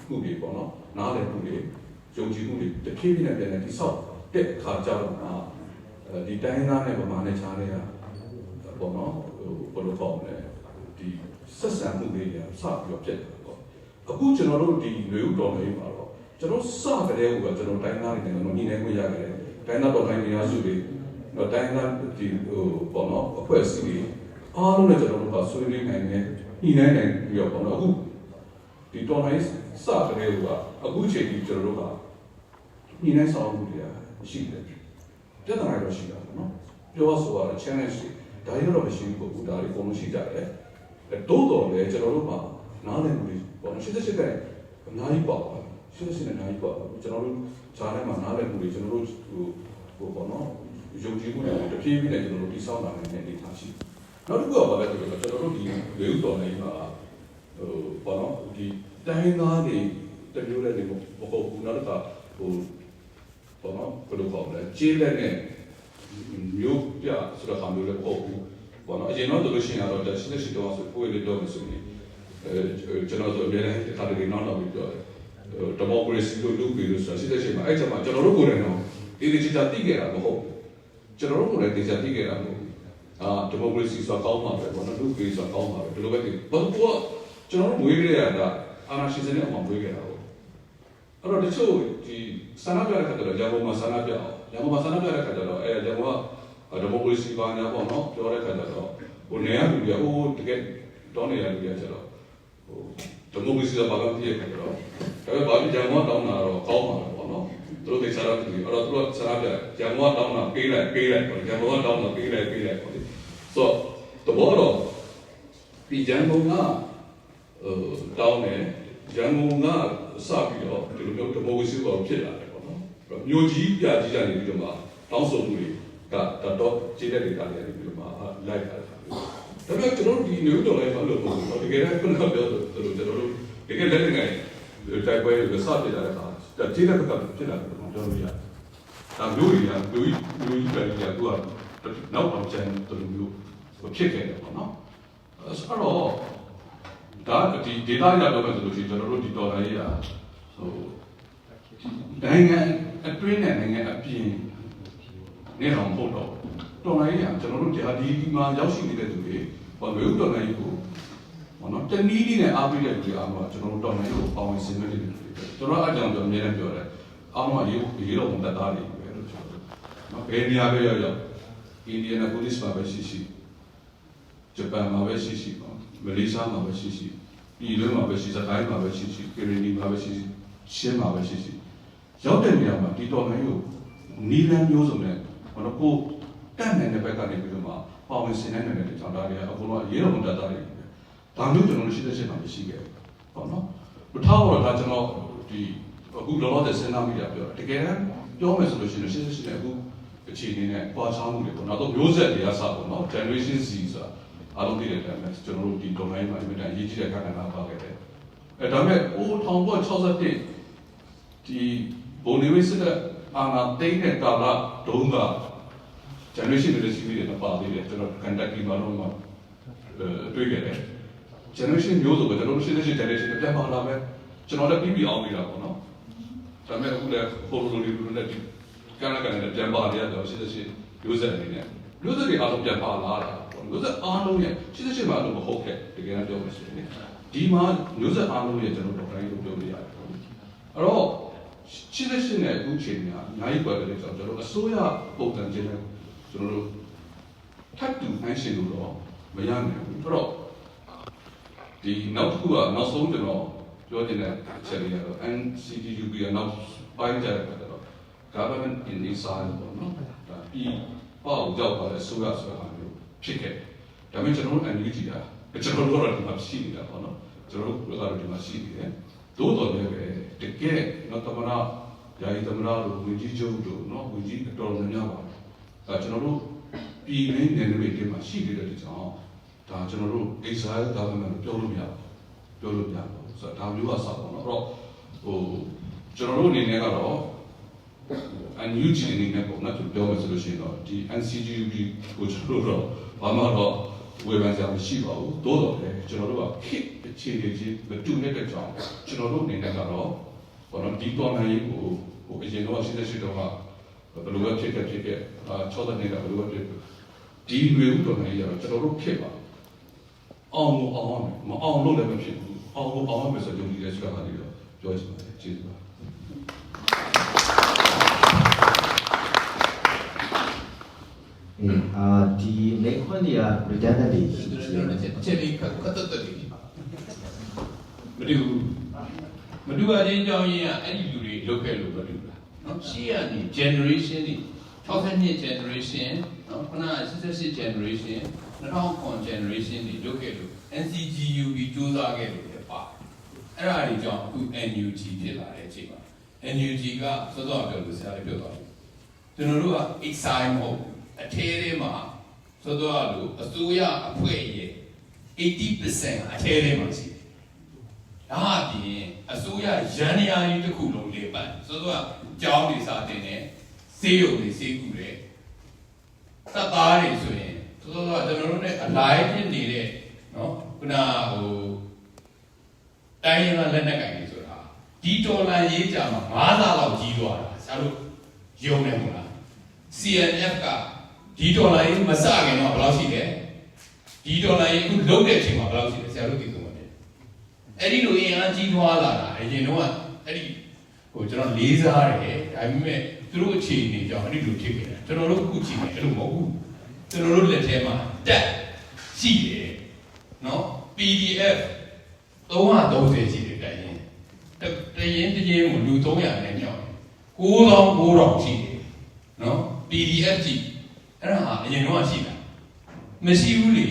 မှုတွေပေါ့နော်နားလည်မှုတွေယုံကြည်မှုတွေတဖြည်းဖြည်းနဲ့ပြန်နေတိဆောက်တဲ့ခါကြတော့ဒီတိုင်းသားနဲ့ဗမာနဲ့ခြားနေတာပေါ့နော်ဟိုဘယ်လိုပေါ့လဲဒီဆက်ဆံမှုတွေစပြီးတော့ပြတ်တယ်ပေါ့အခုကျွန်တော်တို့ဒီလူဦးတော်လေးမှာတော့ကျွန်တော်စကြတဲ့ဟိုကကျွန်တော်တိုင်းသားတွေနဲ့ညီနေခွင့်ရတယ်တိုင်းသားတော်တိုင်းနေရာစုတွေတိုင်းသားဒီဟိုပေါ့နော်အဖွဲ့အစည်းတွေအားလုံးနဲ့ကျွန်တော်တို့ကဆွေးနွေးနိုင်တယ်ညီနိုင်ပြီးတော့ပေါ့နော်အခုဒီတော်တိုင်းစကြတဲ့ဟိုကအခုချိန်ကြီးကျွန်တော်တို့ကညီနိုင်ဆောင်မှုတွေရှိတယ်ပြဿနာတော့ရှိတာပေါ့နော်ပြောဆိုရတဲ့ challenge တွေဒါတွေတော့မရှိဘူးပေါ့ဒါတွေအကုန်လုံးရှိကြတယ်တိုးတော်လည်းကျွန်တော်တို့ကနားလည်မှုတွေပေါ့နော်88ကအများကြီးပေါ့88နဲ့အများကြီးပေါ့ကျွန်တော်တို့ဈာထဲမှာနားလည်မှုတွေကျွန်တော်တို့ဟိုပေါ့နော်ယုံကြည်မှုတွေတဖြည်းဖြည်းနဲ့ကျွန်တော်တို့တိစောက်လာနေတဲ့အနေအထားရှိနောက်တစ်ခုကဘာလဲဆိုတော့ကျွန်တော်တို့ဒီလေဥတော်နေမှာဟိုပေါ့နော်ဒီတိုင်းသားတွေတမျိုးလည်းမဟုတ်ဘူးနောက်တစ်ခါဟိုပေါ့နော်ဘယ်လိုပေါ့လဲကျေးလက်နဲ့မျိုးပြဆိုတော့ခါမျိုးလည်းမဟုတ်ဘူးပေါ့နော်အရင်တော့တို့လို့ရှိရင်တော့ရှိတော့ဆိုကိုယ်လေးတော့မဆိုနေကျွန်တော်တို့အများကြီးခါတည်းနောက်ပြီးပြောတယ်ဒီမိုကရေစီလို့လုပ်ပြီးလို့ဆိုတာရှိတဲ့ချိန်မှာအဲ့ချက်မှာကျွန်တော်တို့ကိုယ်တိုင်တော့ဒီချာတိခဲ့တာမဟုတ်ကျွန်တော်တို့ကိုယ်တိုင်ဒီချာတိခဲ့တာမဟုတ်ဒီမိုကရေစီဆိုတာကောင်းမှာပဲပေါ့နော်လူကြီးဆိုတာကောင်းမှာပဲဒီလိုပဲဒီဘာလို့ကျွန်တော်တို့ဝေးကြရတာအာနာရှင်စနဲ့အမှဝေးကြတာပေါ့အဲ့တော့တချို့ဒီဆန္ဒပြတဲ့ခါကျတော့ရန်ကုန်မှာဆန္ဒပြအောင်ရန်ကုန်မှာဆန္ဒပြတဲ့ခါကျတော့ရန်ကုန်ကဒီမိုကရေစီဘာညာပေါ့နော်ပြောတဲ့ခါကျတော့ဟိုနေရာလူတွေကဟိုတကယ်တောင်းနေရလူတွေကကျတော့ဟိုဒီမိုကရေစီကဘာလို့ပြည့်ခဲ့ကြတော့ဒါပေမဲ့ဘာဖြစ်ရန်ကုန်တောင်းတာတော့ကောင်းပါတော့ပေါ့နော်သူတို့သိစားတော့သူအဲ့တော့သူတို့ဆန္ဒပြရန်ကုန်တောင်းတာပေးလိုက်ပေါ့ရန်ကုန်တောင်းတာပေးလိုက်ပေါ့ဆိုတော့တော့ဒီရန်ကုန်ကတောင်းတယ်ရန်ကုန်ကစပြီးတော့ဒီလိုမျိုးဒီမိုကရေစီပေါ်ဖြစ်လာတယ်ပေါ့နော်မြို့ကြီးပြကြီးကြနေပြီးတော့မှတောင်းဆိုမှုတွေကတော့ခြေလက်တွေတားနေပြီးတော့မှလိုက်တာဒါပေမဲ့ကျွန်တော်တို့ဒီမျိုးတော်လိုက်မှလို့ပေါ့နော်တကယ်တော့ခုနကပြောသလိုကျွန်တော်တို့တကယ်လက်ငယ်တိုက်ပွဲတွေစပြလာတဲ့အခါခြေလက်ဘက်ကဖြစ်လာတယ်ပေါ့ကျွန်တော်တို့ရဒါမျိုးတွေကမျိုးကြီးပဲကြီးကသူကနောက်အောင်ကျန်တယ်လို့မျိုးဖြစ်ခဲ့တယ်ပေါ့နော်အဲ့တော့ဒါဒီ data ရတော့ပဲဆိုလို့ရှိရင်ကျွန်တော်တို့ဒီ dollar ရေးอ่ะဟိုနိုင်ငံအတွင်းနဲ့နိုင်ငံအပြင် နေတော့မဟုတ်တော့တော်လိုင်းကကျွန်တော်တို့ဒီမှာရောက်ရှိနေတဲ့သူတွေဘာလို့တော်လိုင်းကိုဘောနော်တနည်းနည်းနဲ့အားပေးတဲ့လူတွေအားလုံးကျွန်တော်တို့တော်လိုင်းကိုပေါင်းဆင်နေတယ်ကျွန်တော်အကြောင်းကျွန်တော်အများနဲ့ပြောတယ်အားလုံးကရေတော့မတတ်တာတွေပဲလို့ကျွန်တော်နော်ဘယ်နေရာပဲရောက်အိန္ဒိယနဲ့ပိုလစ်မှာပဲရှိဂျပန်မှာပဲရှိမလေးရှားမှာပဲရှိပြည်တွင်းမှာပဲရှိစကိုင်းမှာပဲရှိကရင်နီမှာပဲရှိရှင်းမှာပဲရှိရောက်တဲ့နေရာမှာဒီတော်လိုင်းကိုနီလန်းမျိုးစုံနဲ့ဘာလို့ကိုတတ်နိုင်တဲ့ဘက်ကနေပြီးတော့မှပေါဝင်ဆင်နိုင်တဲ့ကြောင့်ဒါတွေအကုန်လုံးရေတော့မတတ်တာတွေဒါမျိုးကျွန်တော်တို့ရှိတဲ့ချက်မှာမရှိခဲ့ဘူးပေါ့နော်ဘထားတော့ဒါကျွန်တော်ဒီအခုလောလောဆယ်စဉ်းစားမိတာပြောတကယ်ပြောမယ်ဆိုလို့ရှိရင်ရှင်းတဲ့အခုအခြေအနေနဲ့ပွားချောင်းမှုတွေပေါ့နောက်တော့မျိုးဆက်တွေကစပေါ့နော် generation Z ဆိုတာအားလုံးသိတဲ့အတိုင်းပဲကျွန်တော်တို့ဒီ domain မှာအမြဲတမ်းရေးကြည့်တဲ့အခါကဏ္ဍပါခဲ့တယ်ဒါပေမဲ့1961ဒီဘုံနေဝိစစ်တဲ့အာဏာသိမ်းတဲ့ကာလတုန်းက generation တွေရှိပြီးတဲ့ပါသေးတယ်ကျွန်တော်ကန်တက်ကြီးမှာတော့တွေ့ခဲ့တယ် generation မျိုးဆိုပဲကျွန်တော်တို့ရှိတဲ့ generation တွေပြန်ပါလာပဲကျွန်တော်လည်းပြီးပြီးအောင်နေတာပေါ့နော်ဒါပေမဲ့အခုလည်း photo တွေနဲ့ဒီကန်နဲ့ပြန်ပါရတော့ရှိတဲ့မျိုးဆက်အနေနဲ့မျိုးဆက်တွေအားလုံးပြန်ပါလာတာမျိုးဆက်အားလုံးရဲ့ရှိတဲ့မှာတော့မဟုတ်ခဲ့တကယ်ပြောမှဆိုရင်ဒီမှာမျိုးဆက်အားလုံးရဲ့ကျွန်တော်တို့တိုင်းလို့ပြောလို့ရတယ်အဲ့တော့ရှိတဲ့နဲ့အခုချိန်ကအများကြီးပေါ်တယ်ဆိုတော့ကျွန်တော်အစိုးရပုံစံချင်းနဲ့ကျွန်တော်တို့ထပ်တူနိုင်ရှင်လို့တော့မရနိုင်ဘူးအဲ့တော့ဒီနောက်တစ်ခုကနောက်ဆုံးကျွန်တော်ပြောချင်တဲ့အချက်လေးကတော့ NCGUB ကနောက်ပိုင်းကြတဲ့ကတော့ government in design ပေါ့နော်ဒါပြီးပေါ့ကြောက်ပါတဲ့ဆိုရဆိုတာမျိုးဖြစ်ခဲ့ဒါပေမဲ့ကျွန်တော်တို့ NUG ကကျွန်တော်တို့ကတော့ဒီမှာရှိနေတာပေါ့နော်ကျွန်တော်တို့ကတော့ဒီမှာရှိနေတယ်သို့တော်လည်းပဲတကယ်တော့သမဏယာယီသမဏတို့ဝီကြီးချုပ်တို့နော်ဝီကြီးတော်တော်များပါဒါကျွန်တော်တို့ပြည်ရင်းနယ်တွေမှာရှိနေတဲ့ကြောင့်ဒါကျွန်တော်တို့ Israel government ပြောလို့မရဘူးဆိုတော့ဒါမျိုးကစပါတော့အဲ့တော့ကျွန်တော်တို့အနေနဲ့ကတော့ NUG အနေနဲ့ပေါ့နော်ပြောမယ်ဆိုလို့ရှိရင်တော့ဒီ NCGUB ကိုကျွန်တော်တို့တော့ဘာမှတော့ဝေဖန်စရာမရှိပါဘူးသို့တော်လည်းကျွန်တော်တို့ကခေတ်အခြေအနေကြီးမတူတဲ့ကြောင့်ကျွန်တော်တို့အနေနဲ့ကတော့ဘာလို့ဒီတော်နိုင်ကိုအရင်တော့88တော့ကဘယ်လိုပဲဖြစ်ခဲ့60နှစ်ကဘယ်လိုပဲဖြစ်ဒီမျိုးတော်နိုင်ရတော့ကျွန်တော်တို့ဖြစ်ပါအောင်မအောင်လို့လည်းမဖြစ်ဘူးအောင်မယ်ဆိုတော့ဒီစကားလေးတော့ပြောချင်ပါတယ်ကျေးဇူးပါဒီနေခွန်းကြီးက redundant တွေရှိတယ်ချက်လေးခတ်တက်တယ်မတူအချင်းကြောင်းရင်းကအဲ့ဒီလူတွေလုတ်ခဲ့လို့မတူလားနော်ရှေ့ကနေ generation တွေ62 generation နော်ခုနက88 generation 2000 generation တွေလုတ်ခဲ့လို့ NCGUB စူးစမ်းခဲ့လို့လည်းပါအဲ့ဒါတွေကြောင့်အခု NUG ဖြစ်လာတဲ့အချိန်မှာ NUG ကစောစောပြောလို့ဆရာလေးပြောသွားတယ်ကျွန်တော်တို့က exile မဟုတ်အထဲထဲမှာစောစောလို့အစိုးရအဖွဲ့ရဲ့ 80% အထဲထဲမှာရှိတယ်ဒါအပြင်အစိုးရရန်ရာကြီးတစ်ခုလုံးလေးပတ်စောစောကကြောင်းတွေစာတင်တယ်စေးရုံတွေစေးကူတယ်တပ်သားတွေဆိုရင်စောစောကကျွန်တော်တို့ ਨੇ အလိုက်ဖြစ်နေတဲ့နော်ခုနတိုင်းရင်းသားလက်နက်ကင်တွေဆိုတာဒီတော်လန်ရေးကြမှာ9ဆလောက်ကြီးသွားတာဆရာတို့ယုံနေမို့လား CNF ကဒီဒေါ်လာရေးမစခင်တော့ဘယ်လောက်ရှိလဲဒီဒေါ်လာရေးအခုလုံးတဲ့အချိန်မှာဘယ်လောက်ရှိလဲဆရာတို့သိဆုံးပါတယ်အဲ့ဒီလိုအင်အားကြီးထွားလာတာအရင်တော့အဲ့ဒီကျွန်တော်လေးစားတယ်ဒါပေမဲ့သူတို့အခြေအနေကြောင့်အဲ့ဒီလိုဖြစ်ခဲ့တယ်ကျွန်တော်တို့အခုချိန်နေအဲ့လိုမဟုတ်ဘူးကျွန်တော်တို့လက်ထဲမှာတက်ရှိတယ်နော် PDF 330ရှိတယ်တိုင်ရင်တရင်ကိုလူ300နဲ့ညောင်း9,000ရှိတယ်နော် PDF ကြီးအဲ့ဒါအရင်တော့ရှိတာမရှိဘူးလေ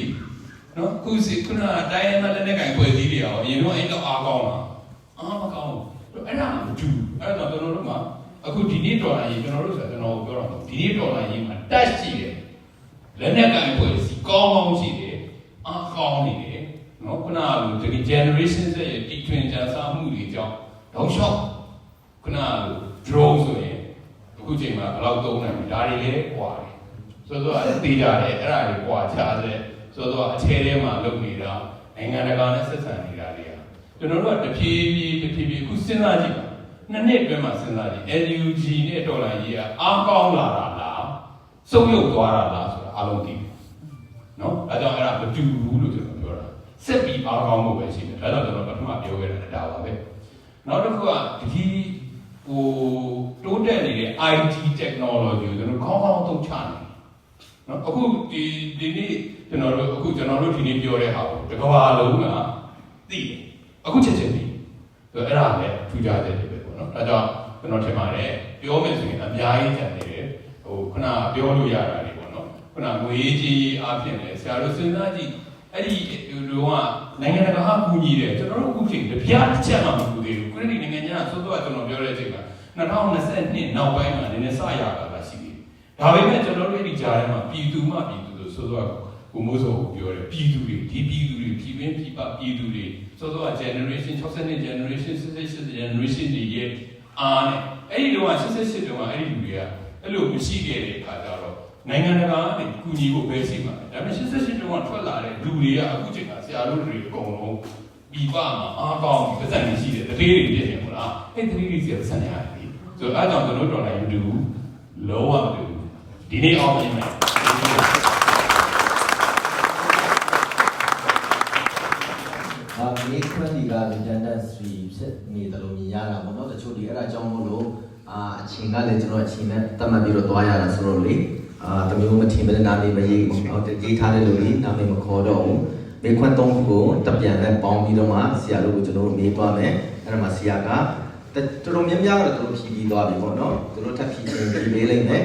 နော်ခုတိုင်းရင်းသားလက်နက်ကင်ဖွဲ့စည်းတွေအောင်အရင်တော့အဲ့တော့အားကောင်းလားအားမကောင်းဘူးအဲ့ဒါမတူအဲ့တော့ကျွန်တော်တို့ကအခုဒီနေ့ဒေါ်လာရေးကျွန်တော်တို့ဆိုကျွန်တော်ပြောတာဒီနေ့ဒေါ်လာရေးမှာတက်ရှိတယ်လက်နက်ကင်ဖွဲ့စည်းကောင်းရှိတယ်အားကောင်းနေတယ်နော်ခုနကလိုဒီ generation ရဲ့တီထွင်ကြံစားမှုတွေကြောင့်တော့ရှော့ခုနက drone ဆိုရင်အခုချိန်မှာဘယ်လောက်သုံးနိုင်လဲဒါတွေလည်းကွာတယ်ဆိုတော့သိကြတယ်အဲ့ဒါတွေကွာခြားတယ်ဆိုတော့အခြေထဲမှာလုပ်နေတာနိုင်ငံတကာနဲ့ဆက်ဆံနေတာတွေကကျွန်တော်တို့ကတဖြည်းဖြည်းအခုစဉ်းစားကြည့်ပါနှစ်နှစ်အတွင်းမှာစဉ်းစားကြည့် NUG နဲ့ဒေါ်လာရေးကအားကောင်းလာတာလား စုပ်ယုပ်သွားတာလားဆိုတာအားလုံးသိနော်အဲကြောင့်အဲ့ဒါမတူဘူးလို့ကျွန်တော်ပြောတာစစ်ပြီးအားကောင်းမှုပဲရှိတယ်ဒါကြောင့်ကျွန်တော်ပထမပြောခဲ့တာဒါပါပဲနောက်တစ်ခုကဒီဟိုတိုးတက်နေတဲ့ IT technology ကိုကျွန်တော်ကောင်းကောင်းသုံးချနေနော်အခုဒီနေ့ကျွန်တော်တို့ဒီနေ့ပြောတဲ့ဟာကိုတစ်ကမ္ဘာလုံးကသိတယ်အခုချက်ချင်းသိဆိုအဲ့ဒါလည်းထူးခြားတဲ့တွေပဲပေါ့နော်ဒါကြောင့်ကျွန်တော်ထင်ပါတယ်ပြောမယ်ဆိုရင်အများကြီးကျန်နေတယ်ဟိုခုနပြောလို့ရတာတွေပေါ့နော်ခုနငွေကြီးအားဖြင့်လည်းဆရာတို့စဉ်းစားကြည့်အဲ့ဒီတို့ကနိုင်ငံတကာအကူအညီတယ်ကျွန်တော်တို့အခုချိန်တပြားတစ်ချက်မှမကူသေးဘူးခုနဒီနိုင်ငံညာသို့တော့ကျွန်တော်ပြောတဲ့အချိန်မှာ2022နောက်ပိုင်းမှာနည်းနည်းစရတာရှိတယ်ဒါပေမဲ့ကျွန်တော်တို့ဒီကြားထဲမှာပြည်သူမှပြည်သူဆိုတော့ကိုမိုးစောကိုပြောတယ်ပြည်သူတွေဒီပြည်သူတွေပြည်ပင်းပြည်ပပြည်သူတွေဆိုတော့ generation 62 generation 68 generation တွေရဲ့အားနဲ့အဲ့ဒီတော့68တုန်းကအဲ့ဒီလူတွေကအဲ့လိုမရှိခဲ့တဲ့အခါကျတော့နိုင်ငံတကာကနေကူညီဖို့ပဲရှိမှာဒါပေမဲ့88တုန်းကထွက်လာတဲ့လူတွေကအခုချိန်ကဆရာတို့တွေအကုန်လုံးပြည်ပမှာအားကောင်းပြီးပတ်သက်ရှိတယ်တတိတွေဖြစ်နေမလားအဲ့တတိတွေဆရာဆက်နေရတယ်ဆိုတော့အဲ့ကြောင့်ကျွန်တော်တော်လိုက်မတူဘူးလုံးဝမတူဘူးဒီနေ့အောင်ပြင်မယ်ဒီခွင့်ဒီက redundancy ဖြစ်နေတယ်လို့မြင်ရတာပေါ့နော်တချို့ဒီအဲ့ဒါကြောင့်မို့လို့အချိန်ကလည်းကျွန်တော်အချိန်နဲ့တတ်မှတ်ပြီးတော့သွားရတာဆိုတော့လေတမျိုးမထင်ပဲနာမည်မရေးရေးထားတဲ့လူကြီးနာမည်မခေါ်တော့ဘူးမေခွန်းသုံးခုကိုတပြန်နဲ့ပေါင်းပြီးတော့မှဆရာတို့ကိုကျွန်တော်မေးသွားမယ်အဲ့ဒါမှဆရာကတော်တော်များများတော့သူတို့ဖြည့်ပြီးသွားပြီပေါ့နော်သူတို့ထပ်ဖြည့်ချင်းပြီးပေးလိုက်မယ်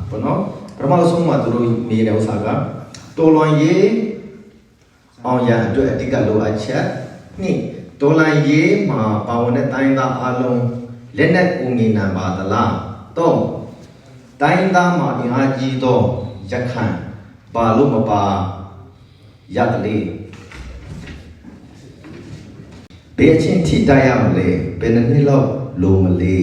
ပေါ့နော်ပထမဆုံးမှာသူတို့မေးတဲ့ဥစ္စာကတော်လွန်ရေးအောင်ရအတွက်အဓိကလိုအပ်ချက်နှစ်ဒေါ်လာရေးမှာပါဝင်တဲ့တိုင်းသားအလုံးလက်နက်ကူညီနိုင်ပါသလားသုံးတိုင်းသားမှာအင်အားကြီးသောရခိုင်ပါလို့မပါရတယ်လေဘယ်အချင်းထိတိုက်ရမလဲဘယ်နှစ်လောက်လိုမလဲ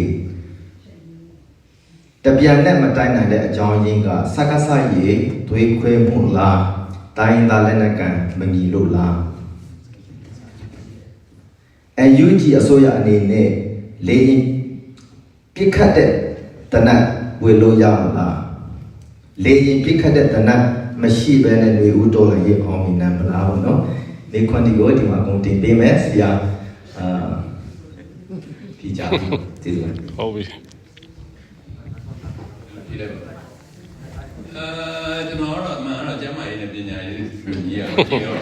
တပြန်နဲ့မတိုက်နိုင်တဲ့အကြောင်းရင်းကစက္ကစရေသွေးခွဲမှုလားတိုင်းသားလက်နက်ကန်မညီလို့လား NUG အစိုးရအနေနဲ့လေရင်ပြစ်ခတ်တဲ့တနတ်ဝေလို့ရမလားလေရင်ပြစ်ခတ်တဲ့တနတ်မရှိဘဲနဲ့နေဦးတော်လည်းရအောင်မြင်နိုင်မလားဘောနော်ဒီခွန်ဒီကိုဒီမှာကုန်တင်ပေးမယ်ဆရာဒီကြပြီဒီလိုဟုတ်ပြီဒီလိုကျွန်တော်တော့မှန်တော့ကျမ်းမာရေးနဲ့ပညာရေးလူကြီးရကြည့်တော့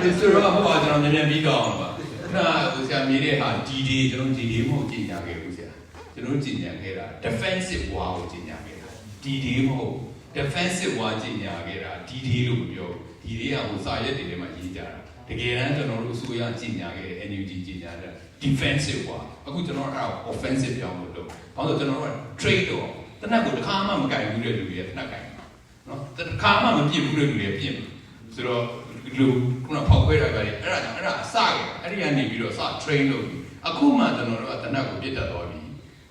ဒီဆိုတော့ဟိုကကျွန်တော်နည်းနည်းပြီးတော့ပါခဏဆရာမြေးတဲ့ဟာ DD ကျွန်တော် DD မဟုတ်ကြည်ညာခဲ့ဘူးဆရာကျွန်တော်ကြည်ညာခဲ့တာ defensive war ကိုကြည်ညာခဲ့တာ DD မဟုတ် defensive war ကြည်ညာခဲ့တာ DD လို့မပြောဘူး DD ကဟိုစာရက်တွေထဲမှာရေးကြတာတကယ်တမ်းကျွန်တော်တို့အစိုးရကြည်ညာခဲ့တဲ့ NUG ကြည်ညာတဲ့ defensive war အခုကျွန်တော်အဲ့ဒါ offensive ပြောင်းလို့လုပ်ဘာလို့ကျွန်တော်တို့ trade တော့တနက်ကိုတစ်ခါမှမကင်ဘူးတဲ့လူတွေတနက်ကင်နော်တစ်ခါမှမပြစ်ဘူးတဲ့လူတွေပြစ်ဆိုတော့လူခုနဖောက်ခွဲတာကလည်းအဲ့ဒါအစခဲ့အဲ့ဒီကနေပြီးတော့စ train လုပ်ပြီးအခုမှကျွန်တော်တို့ကတနက်ကိုပြစ်တတ်သွားပြီ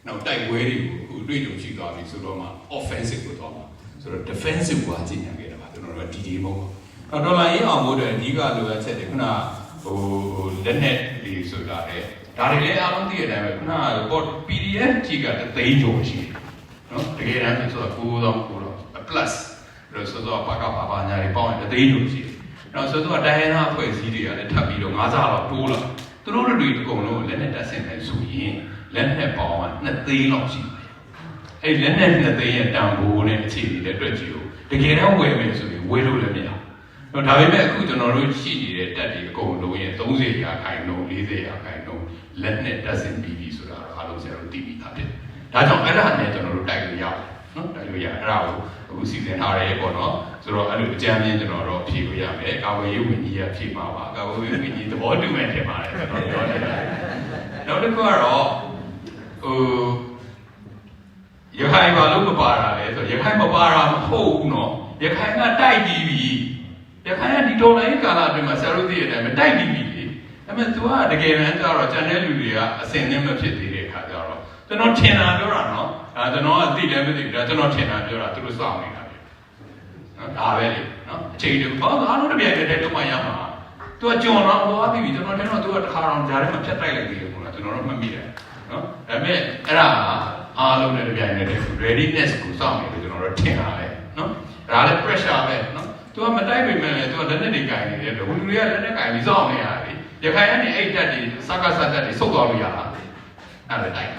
နောက်တိုက်ပွဲတွေကိုအခုတွေ့ကြုံရှိသွားပြီဆိုတော့မှ offensive ကိုသွားမှာဆိုတော့ defensive ကိုအကျဉ်းညာခဲ့တာပါကျွန်တော်တို့က DD မဟုတ်ဘူးဒေါ်လာရင်းအောင်ဖို့အတွက်အဓိကလိုအပ်ချက်တွေခုနဟိုလက်နက်တွေဆိုတာလေဒါတွေလည်းအားလုံးသိတဲ့အတိုင်းပဲခုနက PDF ကြီးက3သိန်းကျော်ရှိတယ်နော်တကယ်တမ်းဆိုတော့9,000 plus လို့ဆိုတော့ပါကပါညာတွေပေါင်းရင်3သိန်းကျော်ရှိတယ်နောက်ဆိုတော့တိုင်းရင်းသားအဖွဲ့အစည်းတွေကလည်းထပ်ပြီးတော့9ဆလောက်တိုးလာသူတို့တွေအကုန်လုံးလက်နဲ့တက်ဆင်တယ်ဆိုရင်လက်နဲ့ပေါင်းက2သိန်းလောက်ရှိတယ်အဲ့လက်နဲ့2သိန်းရဲ့တန်ဖိုးနဲ့အခြေအနေတွေအတွက်ကြည့်ဦးတကယ်တော့ဝယ်မယ်ဆိုရင်ဝယ်လို့လည်းမရဘူးဒါပေမဲ့အခုကျွန်တော်တို့ရှိနေတဲ့တက်တွေအကုန်လုံးရဲ့30%ခိုင်နှုန်း40%ခိုင်နှုန်းလက်နဲ့တက်ဆင်ပြီးပြီဆိုတာတော့အားလုံးဆရာတို့သိပြီးသားဖြစ်ဒါကြောင့်အဲ့ဒါနဲ့ကျွန်တော်တို့တိုက်လို့ရတယ်နော်တိုက်လို့ရအဲ့ဒါကိုအခုစီစဉ်ထားတယ်ပေါ့နော်ဆိုတော့အဲ့လိုအကြမ်းမြင်ကျွန်တော်တော့ဖြေလို့ရမယ်ကာဝေးရေးဝန်ကြီးကဖြေမှာပါကာဝေးရေးဝန်ကြီးသဘောတူမယ်ထင်ပါတယ်ကျွန်တော်ပြောတယ်နောက်တစ်ခုကတော့ရခိုင်ဘာလို့မပါတာလဲဆိုရခိုင်မပါတာမဟုတ်ဘူးနော်ရခိုင်ကတိုက်ပြီးပြီရခိုင်ကဒီတော်လိုင်းကာလအတွင်းမှာဆရာတို့သိတဲ့အတိုင်းမတိုက်ပြီးပြီလေအဲ့မဲ့ तू ကတကယ်တမ်းကျတော့ကျန်တဲ့လူတွေကအစင်နဲ့မဖြစ်သေးတဲ့အခါကျတော့ကျွန်တော်ထင်တာပြောတာနော်ကျွန်တော်ကသိတယ်မသိဘူးဒါကျွန်တော်ထင်တာပြောတာသူတို့စောင့်နေတာလေနော်ဒါပဲလေနော်အချိန်တူဘာလို့အားလုံးတပြိုင်တည်းလုံးဝရမှာ तू ကကြော်တော့သွားပြီကျွန်တော်ထင်တော့ तू ကတစ်ခါတော့ဂျားထဲမှာဖြတ်တိုက်လိုက်သေးတယ်ဟုတ်လားကျွန်တော်တော့မှတ်မိတယ်နော်ဒါပေမဲ့အဲ့ဒါအ အားလုံးနဲ့တပြိုင်နက်တည်း readiness ကိုစောင့်နေလို့ကျွန်တော်တို့ထင်ရတယ်နော်ဒါလည်း pressure ပဲနော်သူကမတိုက်ပေမဲ့လည်းသူကလက်နဲ့တွေကင်နေတယ်ဟိုလူတွေကလက်နဲ့ကင်ပြီးစောင့်နေရတယ်ရခိုင်ကနေအဲ့တက်တွေစကားစတက်တွေဆုတ်သွားလို့ရတာအဲ့ဒါတိုက်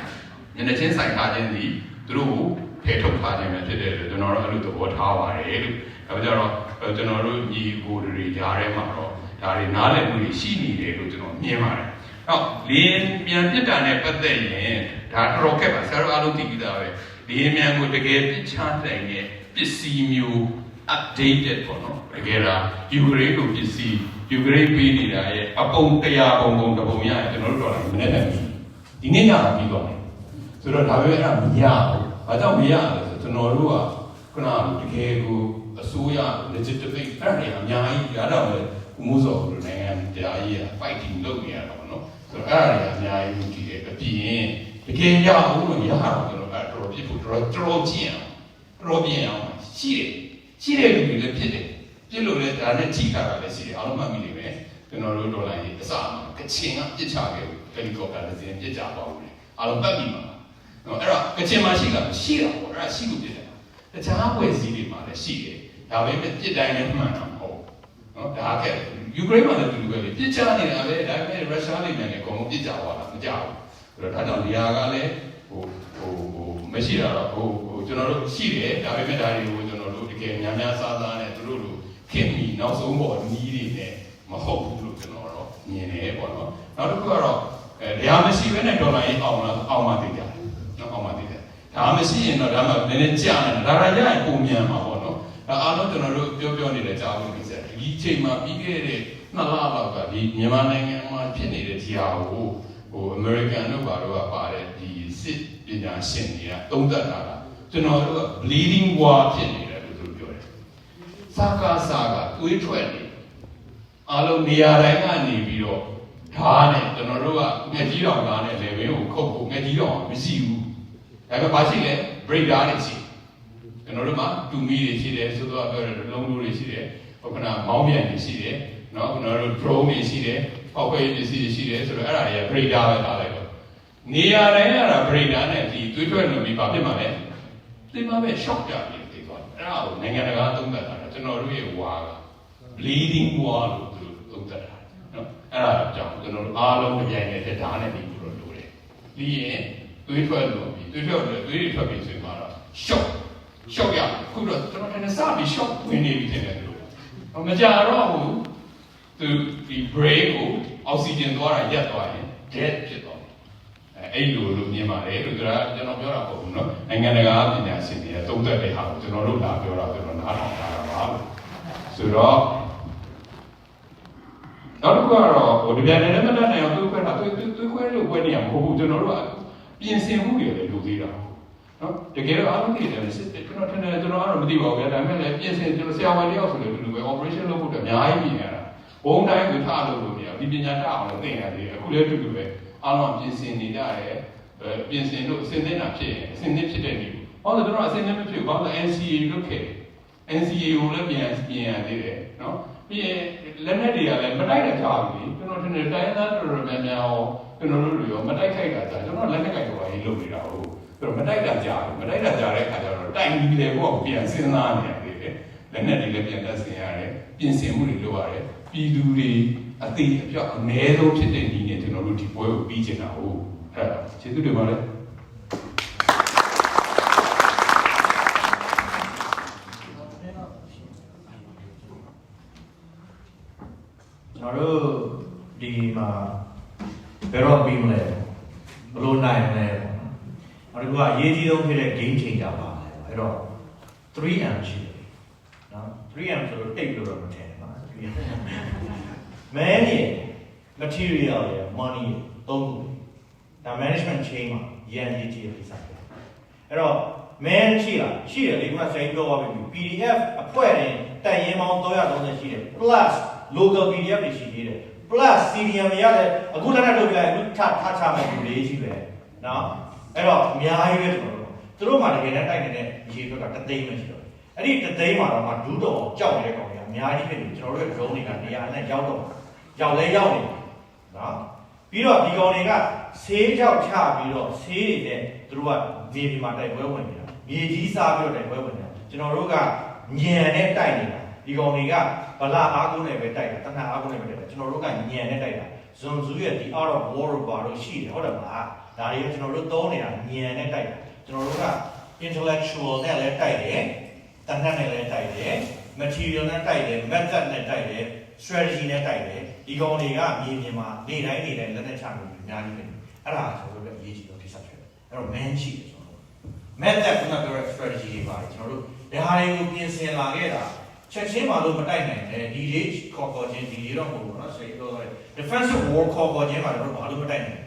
ညနေချင်းဆိုင်ထားခြင်းဒီသူတို့ကိုဖယ်ထုတ်ထားခြင်းပဲဖြစ်တယ်လို့ကျွန်တော်တို့အဲ့လိုသဘောထားပါတယ်လို့ဒါကြတော့ကျွန်တော်တို့ညီကိုတွေကြားထဲမှာတော့ဒါတွေနားလည်မှုတွေရှိနေတယ်လို့ကျွန်တော်မြင်ပါတယ်ဟုတ်လင်းမြန်ပြစ်တာနဲ့ပတ်သက်ရင်ဒါတော့ခက်ပါဆရာတို့အားလုံးသိပြီးသားပဲလင်းမြန်ကိုတကယ်ပြစ်ချနိုင်တဲ့ပစ္စည်းမျိုး updated ပေါ့နော်တကယ်လားယူကရိန်းလိုပစ္စည်းယူကရိန်းပေးနေတာရဲ့အပုံ100ပုံပုံတစ်ပုံရရင်ကျွန်တော်တို့တော်လာမနေ့ကဒီနေ့ညတော့ပြီးသွားတယ်ဆိုတော့ဒါပဲအဲ့ဒါမရဘူးဘာကြောင့်မရလဲဆိုကျွန်တော်တို့ကခုနကတကယ်ကိုအစိုးရ legitimate အဲ့ဒါတွေအများကြီးရတော့လေဦးမိုးစောတို့နိုင်ငံတရားကြီးက fighting လုပ်နေရတာပေါ့နော်ဆိုတော့အဲ့ဒါတွေအများကြီးကြည့်တယ်အပြင်တကယ်ရအောင်လို့ရအောင်ကျွန်တော်အဲ့တော်ပြဖို့တော်ကျင့်အောင်တော်ပြင်အောင်ရှိတဲ့လူတွေလည်းဖြစ်တယ်ပြစ်လို့လည်းဒါနဲ့ကြီးတာလည်းရှိတယ်အားလုံးမှမိနေပဲကျွန်တော်တို့ဒေါ်လာကြီးအစမှာကချင်ကပြစ်ချခဲ့ဘူးဟယ်လီကော်ပတာတစ်စင်းပြစ်ချပါဘူးလေအားလုံးပတ်ပြီးမှာနော်အဲ့တော့ကချင်မှာရှိတာပေါ့အဲ့ဒါရှိလို့ပြစ်တယ်တခြားဖွဲ့စည်းတွေမှာလည်းရှိတယ်ဒါပေမဲ့ပြစ်တိုင်းလည်းမှန်တာမဟုတ်နော်ဒါကယူကရိန်းမှာလည်းတူတူပဲလေပြစ်ချနေတာပဲဒါပေမဲ့ရုရှားနိုင်ငံနဲ့အကုန်လုံးပြစ်ချသွားတာမကြောက်ဘူးဆိုတော့ဒါကြောင့်နေရာကလည်းဟိုမရှိတာတော့ဟိုကျွန်တော်တို့ရှိတယ်ဒါပေမဲ့ဒါတွေကိုကျွန်တော်တို့တကယ်များများစားစားနဲ့သူတို့လိုခင်မီနောက်ဆုံးပေါ်နီးတွေနဲ့မဟုတ်ဘူးလို့ကျွန်တော်တော့မြင်တယ်ပေါ့နော်နောက်တစ်ခုကတော့တရားမရှိဘဲနဲ့ဒေါ်လာရေးအောင်မှသိကြတယ်နော်အောင်မှသိတယ်ဒါမရှိရင်တော့ဒါမှနည်းနည်းကြာနေတာဒါရရရင်ပုံမြန်မှာပေါ့နော်ဒါအားလုံးကျွန်တော်တို့ပြောနေတယ်ကြားလို့ဒီချိန်မှာပြီးခဲ့တဲ့2 လလောက်ကဒီမြန်မာနိုင်ငံမှာဖြစ်နေတဲ့ဒီဟာကိုအမေရိကန်တို့ဘာလို့ကပါတယ်ဒီစစ်ပညာရှင်တွေကသုံးသပ်တာကကျွန်တော်တို့က bleeding war ဖြစ်နေတယ်လို့သူပြောတယ်စာကတွေးထွက်နေအားလုံးနေရာတိုင်းကနေပြီးတော့ဓာတ်နဲ့ကျွန်တော်တို့ကငှက်ကြီးတော်ကားနဲ့လေဘင်းကိုခုတ်ဖို့ငှက်ကြီးတော်မရှိဘူးဒါပေမဲ့ဘာရှိလဲ break ဓာတ်တွေရှိကျွန်တော်တို့မှာတူမီတွေရှိတယ်ဆိုတော့ပြောတယ်လုံးလုံးတွေရှိတယ်ဟိုကမောင်းပြန်တွေရှိတယ်နော်ကျွန်တော်တို့ drone တွေရှိတယ်ပောက်ခွဲပစ္စည်းတွေရှိတယ်ဆိုတော့အဲ့ဒါတွေက break ဓာတ်ပဲထားလိုက်တော့နေရာတိုင်းက break ဓာတ်နဲ့ဒီတွေးထွက်လို့ပြီးပါဖြစ်မှာလဲသိမှာပဲ shock ကြတယ်ဒီကောအဲ့ဒါကိုနိုင်ငံတကာသုံးသပ်တာကျွန်တော်တို့ရဲ့ဝါက bleeding war လို့သူသုံးသပ်တာနော်အဲ့ဒါကြောင့်ကျွန်တော်တို့အားလုံးကြိုင်နေတဲ့ဓာတ်နဲ့ပြီးလို့လိုတယ်ပြီးရင်တွေးထွက်လို့ပြီးတွေးထွက်ပြီးဆိုရင်တော့ shock ရခုတော့ကျွန်တော်လည်းစပြီး shock ဝင်နေပြီတဲ့လို့မကြတော့ဘူးသူဒီ brain ကိုအောက်ဆီဂျင်သွားတာရပ်သွားရင် dead ဖြစ်သွားတယ်အဲ့လိုမြင်ပါတယ်လို့ကျွန်တော်ပြောတာပေါ့ဘူးနော်နိုင်ငံတကာပညာရှင်တွေသုံးသပ်တဲ့ဟာကိုကျွန်တော်တို့လာပြောတာကျွန်တော်နားထောင်တာပါဆိုတော့နောက်တစ်ခုကတော့ဒီပြန်လည်းမတတ်နိုင်အောင်သူခွဲတာသူခွဲလို့ခွဲနေရမဟုတ်ဘူးကျွန်တော်တို့ကပြင်ဆင်မှုတွေလည်းလုပ်သေးတာနော်တကယ်တော့အားလုံးသိတယ်စစ်တယ်ကျွန်တော်ထင်တယ်ကျွန်တော်ကတော့မသိပါဘူးဗျာဒါပေမဲ့လည်းပြင်ဆင်ကျွန်တော်ဆရာဝန်တယောက်ဆိုလည်းဒီလိုပဲ operation လုပ်ဖို့အများကြီးပြင်ရတာဘုံတိုင်းကိုထားလို့မရဘူးဒီပညာတတ်အောင်လည်းသိရသေးတယ်အခုလည်းတူတူပဲအားလုံးပြင်ဆင်နေကြတယ်ပြင်ဆင်လို့အစင်းနေတာဖြစ်ရင်အစင်းနေဖြစ်တဲ့နေဘူးဟောတော့ကျွန်တော်အစင်းနေမဖြစ်ဘူးဘာလို့ NCA လုပ်ခဲ့ NCA ကိုလည်းပြင်ရသေးတယ်နော်ပြီးရင်လက်နက်တွေကလည်းမတိုက်တာကြာပြီကျွန်တော်ထင်တယ်တိုင်းသားတော်တော်များများရောကျွန်တော်တို့တွေရောမတိုက်ခိုက်တာကြာကျွန်တော်လက်နက်ကိုင်တော်ကြီးလုပ်နေတာဟုတ်ဆိုတော့မတိုက်တာကြာတယ်မတိုက်တာကြာတဲ့ခါကျတော့တိုင်ပြီးတယ်ကိုပြန်စဉ်းစားနေရတယ်လက်နက်တွေလည်းပြန်တက်ဆင်ရတယ်ပြင်ဆင်မှုတွေလုပ်ရတယ်ပြည်သူတွေအသေးအပြောက်အနည်းဆုံးဖြစ်တဲ့နည်းနဲ့ကျွန်တော်တို့ဒီပွဲကိုပြီးချင်တာဟုတ်အဲ့ဒါကျေးဇူးတင်ပါတယ်ကျွန်တော်တို့ဒီမှာဘယ်တော့ပြီးမလဲဘလို့နိုင်မလဲပေါ့နော်နောက်တစ်ခုကအရေးကြီးဆုံးဖြစ်တဲ့ game changer ပါအဲ့တော့ 3M ရှိတယ်နော် 3M ဆိုတော့တိတ်လို့တော့မထင်ပါဘူး 3M man ရဲ့ material ရဲ့ money သုံးခုဒါ management chain မှာရန်ကြီးကြီးပြစားတယ်အဲ့တော့ man ရှိတယ်လေခုနဆိုင်ပြောသွားပြီ PDF အဖွဲ့နဲ့တိုင်ရင်ပေါင်း330ရှိတယ် plus local PDF တွေရှိသေးတယ် plus CDM ရတယ်အခုလည်းလုပ်ပြလိုက်အခုထချမယ်ဒီလေးရှိပဲเนาะအဲ့တော့အများကြီးပဲကျွန်တော်တို့သူတို့မှတကယ်နဲ့တိုက်နေတဲ့ရေအတွက်က3သိန်းပဲရှိတော့အဲ့ဒီ3သိန်းမှာတော့မှဒူးတော်ကြောက်နေတဲ့ကောင်တွေအများကြီးဖြစ်နေကျွန်တော်တို့ရဲ့ drone တွေကနေရာနဲ့ရောက်တော့ရောက်နေเนาะ ပြီးတော့ဒီကောင်တွေကဆေးကြောက်ချပြီးတော့ဆေးတွေနဲ့သူတို့ကမြေပြင်မှာတိုက်ပွဲဝင်နေတာမြေကြီးစားပြီးတော့တိုက်ပွဲဝင်နေတာကျွန်တော်တို့ကညံနဲ့တိုက်နေတာဒီကောင်တွေကဗလာအားကုန်းနဲ့ပဲတိုက်တာတဏှာအားကုန်းနဲ့ပဲတိုက်တာကျွန်တော်တို့ကညံနဲ့တိုက်တာဇွန်ဇူးရဲ့ဒီ out of war ဘာလို့ရှိတယ်ဟုတ်တယ်မလားဒါတွေကကျွန်တော်တို့သုံးနေတာညံနဲ့တိုက်တာကျွန်တော်တို့က intellectual နဲ့လည်းတိုက်တယ်တဏှာနဲ့လည်းတိုက်တယ် material နဲ့တိုက်တယ် method နဲ့တိုက်တယ် strategy နဲ့တိုက်တယ်ဒီကောင်တွေကမြေပြင်မှာနေတိုင်းလက်နဲ့ချနေပြီးအများကြီးပဲအဲ့ဒါကျွန်တော်တို့လည်းအရေးကြီးတော့တိကျဖြစ်တယ်အဲ့တော့ man ရှိတယ်ကျွန်တော်တို့ method ကပြောတဲ့ strategy တွေပါတယ်ကျွန်တော်တို့ဒါတွေကိုပြင်ဆင်လာခဲ့တာချက်ချင်းမှလို့မတိုက်နိုင်တယ်ဒီလေးခေါ်ချင်းဒီလေးတော့မဟုတ်ဘူးเนาะဆိုတော့ defensive war ခေါ်ချင်းမှတော့ဘာလို့မတိုက်နိုင်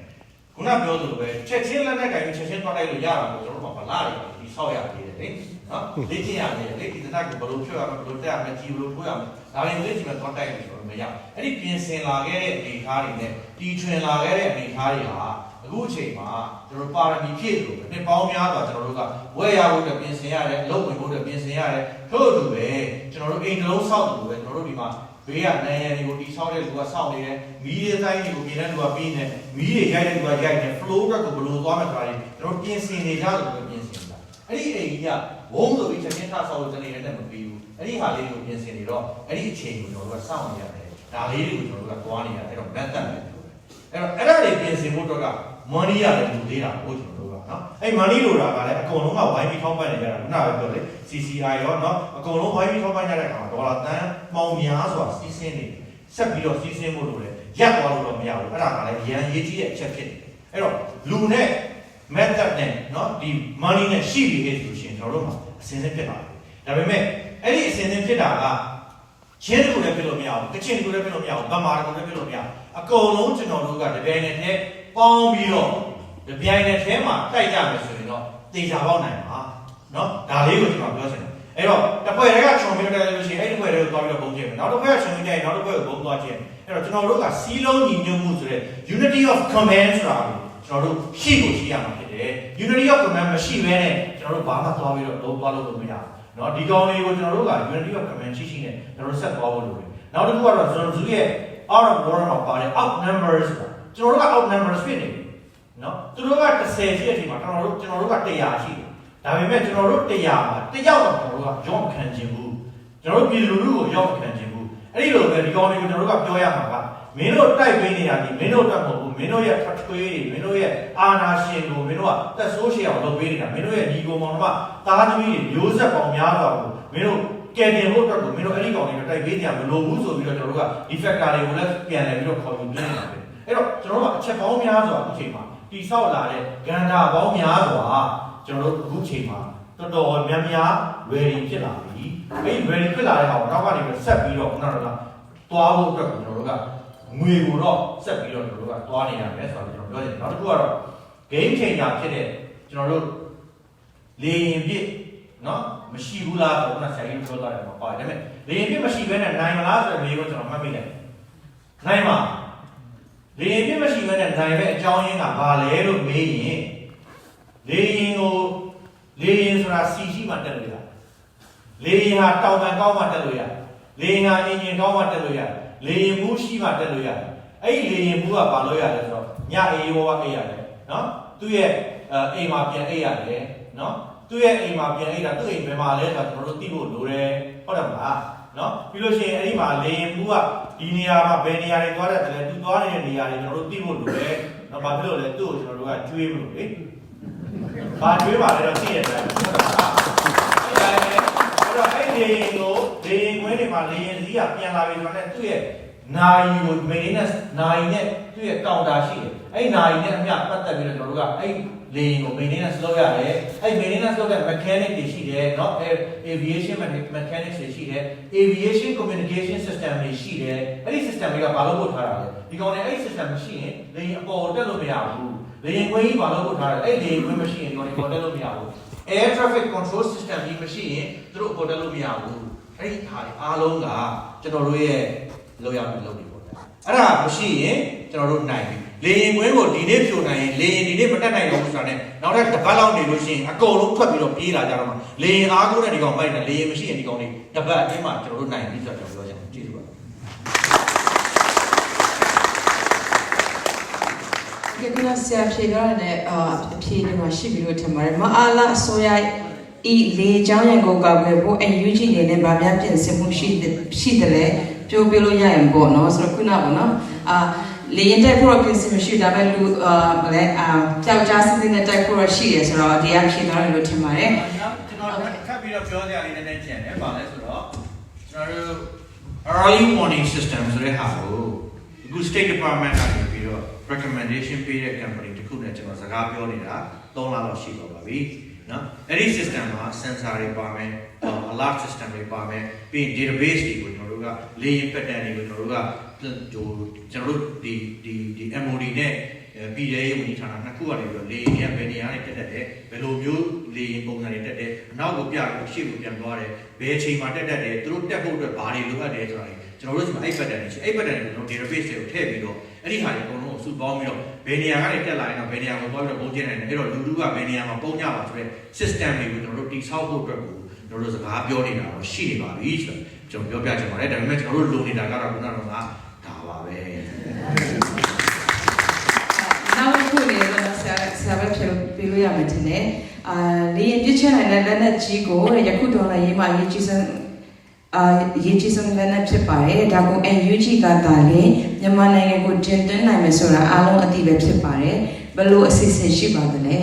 ခုနပြောသလိုပဲချက်ချင်းလက်နဲ့ကင်ချက်ချင်းသွားတိုက်လို့ရတာကိုကျွန်တော်တို့ကဗလာတွေဒီဆောက်ရသေးတယ်လေနော်လေ့ကျင့်ရတယ်လေဒီတက်ကိုဘယ်လိုဖြုတ်ရမလဲဘယ်လိုတက်ရမလဲကြီးဘယ်လိုထိုးရမလဲဒါတွေလေ့ကျင့်မှသွားတိုက်လို့ဆိုတော့မရအဲ့ဒီပြင်ဆင်လာခဲ့တဲ့အနေအထားတွေနဲ့တီထွင်လာခဲ့တဲ့အနေအထားတွေဟာအခုအချိန်မှာကျွန်တော်ပါရမီဖြည့်လို့နှစ်ပေါင်းများစွာကျွန်တော်တို့ကဝယ်ရဖို့အတွက်ပြင်ဆင်ရတယ်အလုပ်ဝင်ဖို့အတွက်ပြင်ဆင်ရတယ်ထို့အတူပဲကျွန်တော်တို့အိမ်တစ်လုံးဆောက်လို့ပဲကျွန်တော်တို့ဒီမှာဘေးကနိုင်ရန်တွေကိုတိဆောက်တဲ့လူကဆောက်နေတယ်မီးရဲ့တိုင်းတွေကိုပြင်တဲ့လူကပြင်နေမီးတွေရိုက်တဲ့လူကရိုက်နေ flow ကဘယ်လိုသွားမှဆိုတာတွေကျွန်တော်ပြင်ဆင်နေကြလို့ပဲပြင်ဆင်တာအဲ့ဒီအိမ်ကြီးကဝုန်းဆိုပြီးချက်ချင်းထဆောက်လို့တနေ့နဲ့မပြီးဘူးအဲ့ဒီဟာလေးကိုပြင်ဆင်နေတော့အဲ့ဒီအချိန်ကိုကျွန်တော်တို့ကစောင့်နေရတယ်ဒါလေးတွေကိုကျွန်တော်တို့ကသွားနေရတယ်အဲ့တော့ method ပဲပြောတယ်အဲ့တော့အဲ့ဒါတွေပြင်ဆင်ဖို့တော့က money ရတယ်လူသေးတာကိုကျွန်တော်တို့ကနော်အဲ့ money လိုတာကလည်းအကုန်လုံးကဝိုင်းပြီးထောက်ပံ့နေကြတာခုနကပြောလေ CCI ရောနော်အကုန်လုံးဝိုင်းပြီးထောက်ပံ့ကြတဲ့အခါမှာဒေါ်လာတန်းပေါင်များစွာစီးဆင်းနေဆက်ပြီးတော့စီးဆင်းဖို့လိုတယ်ရပ်သွားလို့တော့မရဘူးအဲ့ဒါကလည်းရန်ရေးကြီးတဲ့အချက်ဖြစ်တယ်အဲ့တော့လူနဲ့ method နဲ့နော်ဒီ money နဲ့ရှိပြီးခဲ့ဆိုရှင်ကျွန်တော်တို့မှာအစင်းစင်းဖြစ်ပါတယ်ဒါပေမဲ့အဲ့ဒီအစင်းစင်းဖြစ်တာကချင်းတူလည်းဖြစ်လို့မရဘူးကချင်တူလည်းဖြစ်လို့မရဘူးဗမာတူလည်းဖြစ်လို့မရဘူးအကုန်လုံးကျွန်တော်တို့ကတပြိုင်နက်တည်းပေါင်းပြီးတော့တပြိုင်နက်တည်းမှာတိုက်ကြမယ်ဆိုရင်တော့တေချာပေါက်နိုင်ပါနော်ဒါလေးကိုကျွန်တော်ပြောချင်တယ်အဲ့တော့တစ်ဖွဲ့တည်းကခြုံပြီးတော့လို့ရှိရင်အဲ့ဒီဖွဲ့တည်းကိုသွားပြီးတော့ပုံကျင်းမယ်နောက်တစ်ဖွဲ့ကခြုံပြီးတိုင်းနောက်တစ်ဖွဲ့ကိုပုံသွားကျင်းအဲ့တော့ကျွန်တော်တို့ကစီးလုံးညီညွတ်မှုဆိုတဲ့ unity of command ဆိုတာကိုကျွန်တော်တို့ရှိကိုရှိရမှာဖြစ်တယ် unity of command မရှိဘဲနဲ့ကျွန်တော်တို့ဘာမှသွားပြီးတော့လုံးသွားလို့မရဘူးเนาะဒီကောင်လေးကိုကျွန်တော်တို့က unity of command ရှိရှိနဲ့ကျွန်တော်တို့ဆက်သွားဖို့လိုတယ်နောက်တစ်ခုကတော့ကျွန်တော်တို့ရဲ့ out of order မှာပါတယ် out numbers ကျွန်တော်တို့က out numbers ဖြစ်နေပြီเนาะသူတို့က30ရှိတဲ့အချိန်မှာကျွန်တော်တို့က100ရှိတယ်ဒါပေမဲ့ကျွန်တော်တို့100မှာ1ယောက်တော့ကျွန်တော်တို့ကရော့မခံခြင်းဘူးကျွန်တော်တို့ပြည်လူလူကိုရော့မခံခြင်းဘူးအဲ့ဒီလိုပဲဒီကောင်လေးကိုကျွန်တော်တို့ကပြောရမှာကမင်းတို့တိုက်ပေးနေရသည်မင်းတို့အတွက်မဟုတ်ဘူးမင်းတို့ရဲ့ထထွေးတွေမင်းတို့ရဲ့အာဏာရှင်ကိုမင်းတို့ကသက်ဆိုးရှည်အောင်လုပ်ပေးနေတာမင်းတို့ရဲ့ညီကိုမောင်တို့ကတားသမီးတွေမျိုးဆက်ပေါင်းများစွာကိုမင်းတို့ကယ်တင်ဖို့အတွက်ကိုမင်းတို့အဲ့ဒီကောင်လေးကိုတိုက်ပေးနေရမလို့ဘူးဆိုပြီးတော့ကျွန်တော်တို့ကဒီ factor တွေကိုလည်းပြန်လည်ပြီးတော့ခေါ်ယူပြနေတာပဲအဲ့တော့ကျွန်တော်တို့ကအချက်ပေါင်းများစွာအခုချိန်မှာတိဆောက်လာတဲ့ဂန္ဓာပေါင်းများစွာကျွန်တော်တို့အခုချိန်မှာတော်တော်များများ ready ဖြစ်လာပြီအဲ့ဒီ ready ဖြစ်လာတဲ့ဟာကိုနောက်ကနေပြီးဆက်ပြီးတော့ခုနကသွားဖို့အတွက်ကိုကျွန်တော်တို့ကငွေကိုတော့ဆက်ပြီးတော့ကျွန်တော်တို့ကသွားနေရမယ်ဆိုတော့ကျွန်တော်ပြောတယ်နောက်တစ်ခုကတော့ game changer ဖြစ်တဲ့ကျွန်တော်တို့လေရင်ပြစ်เนาะမရှိဘူးလားဆိုတော့ဆက်ပြီးပြောသွားတယ်မှာပါတယ်ဒါပေမဲ့လေရင်ပြစ်မရှိဘဲနဲ့နိုင်မလားဆိုတဲ့မေးခွန်းကျွန်တော်မှတ်မိတယ်နိုင်မှာလေရင်ပြစ်မရှိဘဲနဲ့နိုင်ပဲအကြောင်းရင်းကဘာလဲလို့မေးရင်လေရင်ဆိုတာစီရှိမှတက်လို့ရလေရင်ဟာတောင်ပံကောင်းမှတက်လို့ရလေရင်ဟာအင်ဂျင်ကောင်းမှတက်လို့ရလေရင်မှုရှိမှတက်လို့ရတယ်အဲ့ဒီလေရင်မှုကဘာလို့ရလဲဆိုတော့ညအေးဘောအေးရတယ်နော်သူ့ရဲ့အိမ်မှာပြန်အိပ်ရတယ်နော်သူ့ရဲ့အိမ်မှာပြန်အိပ်တာသူ့အိမ်ဘယ်မှာလဲဆိုတော့ကျွန်တော်တို့သိဖို့လိုတယ်ဟုတ်တယ်မလားနော်ပြီးလို့ရှိရင်အဲ့ဒီမှာလေရင်မှုကဒီနေရာမှာဘယ်နေရာတွေသွားတယ်လဲသူသွားနေတဲ့နေရာတွေကျွန်တော်တို့သိဖို့လိုတယ်နော်ဘာဖြစ်လို့လဲသူ့ကိုကျွန်တော်တို့ကကျွေးမလို့လေဘာကျွေးပါလဲတော့သိရတယ်ဟုတ်တယ်မလားအဲ့တော့အဲ့ဒီလေရင်ကိုလေရင်ခွင်းတွေမှာလေရင်စီးကပြန်လာပြီဆိုတော့သူ့ရဲ့နာယီကို maintenance နာယီနဲ့သူ့ရဲ့ counter ရှိတယ်အဲ့နာယီနဲ့အမျှပတ်သက်ပြီးတော့ကျွန်တော်တို့ကအဲ့လေရင်ကို maintenance လုပ်ရတယ်အဲ့ maintenance လုပ်တဲ့ mechanic တွေရှိတယ်เนาะ aviation mechanics တွေရှိတယ် aviation communication system တွေရှိတယ်အဲ့ဒီ system တွေကဘာလို့ပို့ထားတာလဲဒီကောင်နဲ့အဲ့ဒီ system မရှိရင်လေရင်အပေါ်တက်လို့မရဘူးလေရင်ခွင်းကြီးဘာလို့ပို့ထားလဲအဲ့လေရင်ခွင်းမရှိရင်ဒီကောင်တွေပေါ်တက်လို့မရဘူး air traffic control system ကြီးမရှိရင်သူတို့ပေါ်တက်လို့မရဘူးအဲ့ဒီဟာတွေအားလုံးကကျွန်တော်တို့ရဲ့လောက်ရမယ်လုပ်နေပေါ့ဗျာအဲ့ဒါမရှိရင်ကျွန်တော်တို့နိုင်ပြီလေရင်ခွင်းကိုဒီနေ့ဖြိုနိုင်ရင်လေရင်ဒီနေ့မတက်နိုင်တော့ဘူးဆိုတာနဲ့နောက်ထပ်တစ်ပတ်လောက်နေလို့ရှိရင်အကုန်လုံးထွက်ပြီးတော့ပြေးလာကြတော့မှလေရင်အားကိုးတဲ့ဒီကောင်မိုက်တယ်လေရင်မရှိရင်ဒီကောင်တွေတစ်ပတ်အတွင်းမှာကျွန်တော်တို့နိုင်ပြီဆိုတော့ကျွန်တော်ပြောချင်တယ်ကြည့်လို့ပါ ဒီကနေ့ဆရာဖြေကြတဲ့အဖြေတွေမှာရှိပြီလို့ထင်ပါတယ်မအားလားအစိုးရဤလေချောင်းရံကိုကောက်ွယ်ဖို့ NUG နေနဲ့ဗာများပြင်ဆင်မှုရှိတယ်လေပြောပြလို့ရရင်ပေါ့နော်ဆိုတော့ခုနကပေါ့နော်လေရင်တက်ဖို့ပြင်ဆင်မရှိဒါပဲလူလည်းကြောက်ကြားစင်းတဲ့တိုက်ဖို့ရှိရဆိုတော့ဒီအဖြေတော့လို့ထင်ပါတယ်ကျွန်တော်ထပ်ပြီးတော့ပြောစရာလေးနည်းနည်းကျန်တယ်ဗာလဲဆိုတော့ကျွန်တော်တို့ early warning system ဆိုတဲ့ဟာကိုအခု State Department ကနေပြီးတော့ recommendation ပေးတဲ့ company တခုနဲ့ကျွန်တော်စကားပြောနေတာ3လလောက်ရှိတော့ပါပြီနော်အဲ့ဒီ system မှာ sensor တွေပါမယ် alert system တွေပါမယ်ပြီးရင် database တွေကိုကျွန်တော်တို့ကလေယာဉ် pattern တွေကိုကျွန်တော်တို့ဒီ MOD နဲ့ပြည်ရေးဝန်ကြီးဌာနနှစ်ခုကနေပြီးတော့လေယာဉ်ကဘယ်နေရာနဲ့တက်တယ်ဘယ်လိုမျိုးလေယာဉ်ပုံစံတွေတက်တယ်အနောက်ကိုပြပြီးရှေ့ကိုပြန်သွားတယ်ဘယ်အချိန်မှာတက်တယ်သူတို့တက်ဖို့အတွက်ဘာတွေလိုအပ်တယ်ဆိုတာကျွန်တော်တို့ဒီမှာအဲ့ pattern တွေရှိအဲ့ pattern တွေကိုကျွန်တော် database တွေကိုထည့်ပြီးတော့အဲ့ဒီဟာတွေအကုန်လုံးကိုစုပေါင်းပြီးတော့ဘယ်နေရာကနေတက်လာရင်တော့ဘယ်နေရာကိုသွားပြီးတော့ပုံကျင်းနိုင်တယ်အဲ့တော့လူကဘယ်နေရာမှာပုံညပါဆိုတဲ့ system တွေကိုကျွန်တော်တို့တိဆောက်ဖို့အတွက်ကိုကျွန်တော်တို့စကားပြောနေတာတော့ရှိနေပါပြီဆိုတော့ကျွန်တော်ပြောပြချင်ပါတယ်ဒါပေမဲ့ကျွန်တော်တို့လိုနေတာကတော့ခုနကတော့ဒါပါပဲနောက်တစ်ခုလေးတော့ဆရာပဲဖြေလို့ရမယ်တင်တယ်လေရင်ပြစ်ချနိုင်တဲ့လက်နက်ကြီးကိုယခုဒေါ်လာရေးမှာရေးကြီးစံလက်နက်ဖြစ်ပါတယ်ဒါကို NUG ကသာလေမြန်မာနိုင်ငံကိုတင်သွင်းနိုင်မယ်ဆိုတာအားလုံးအသိပဲဖြစ်ပါတယ်ဘယ်လိုအစီအစဉ်ရှိပါသလဲ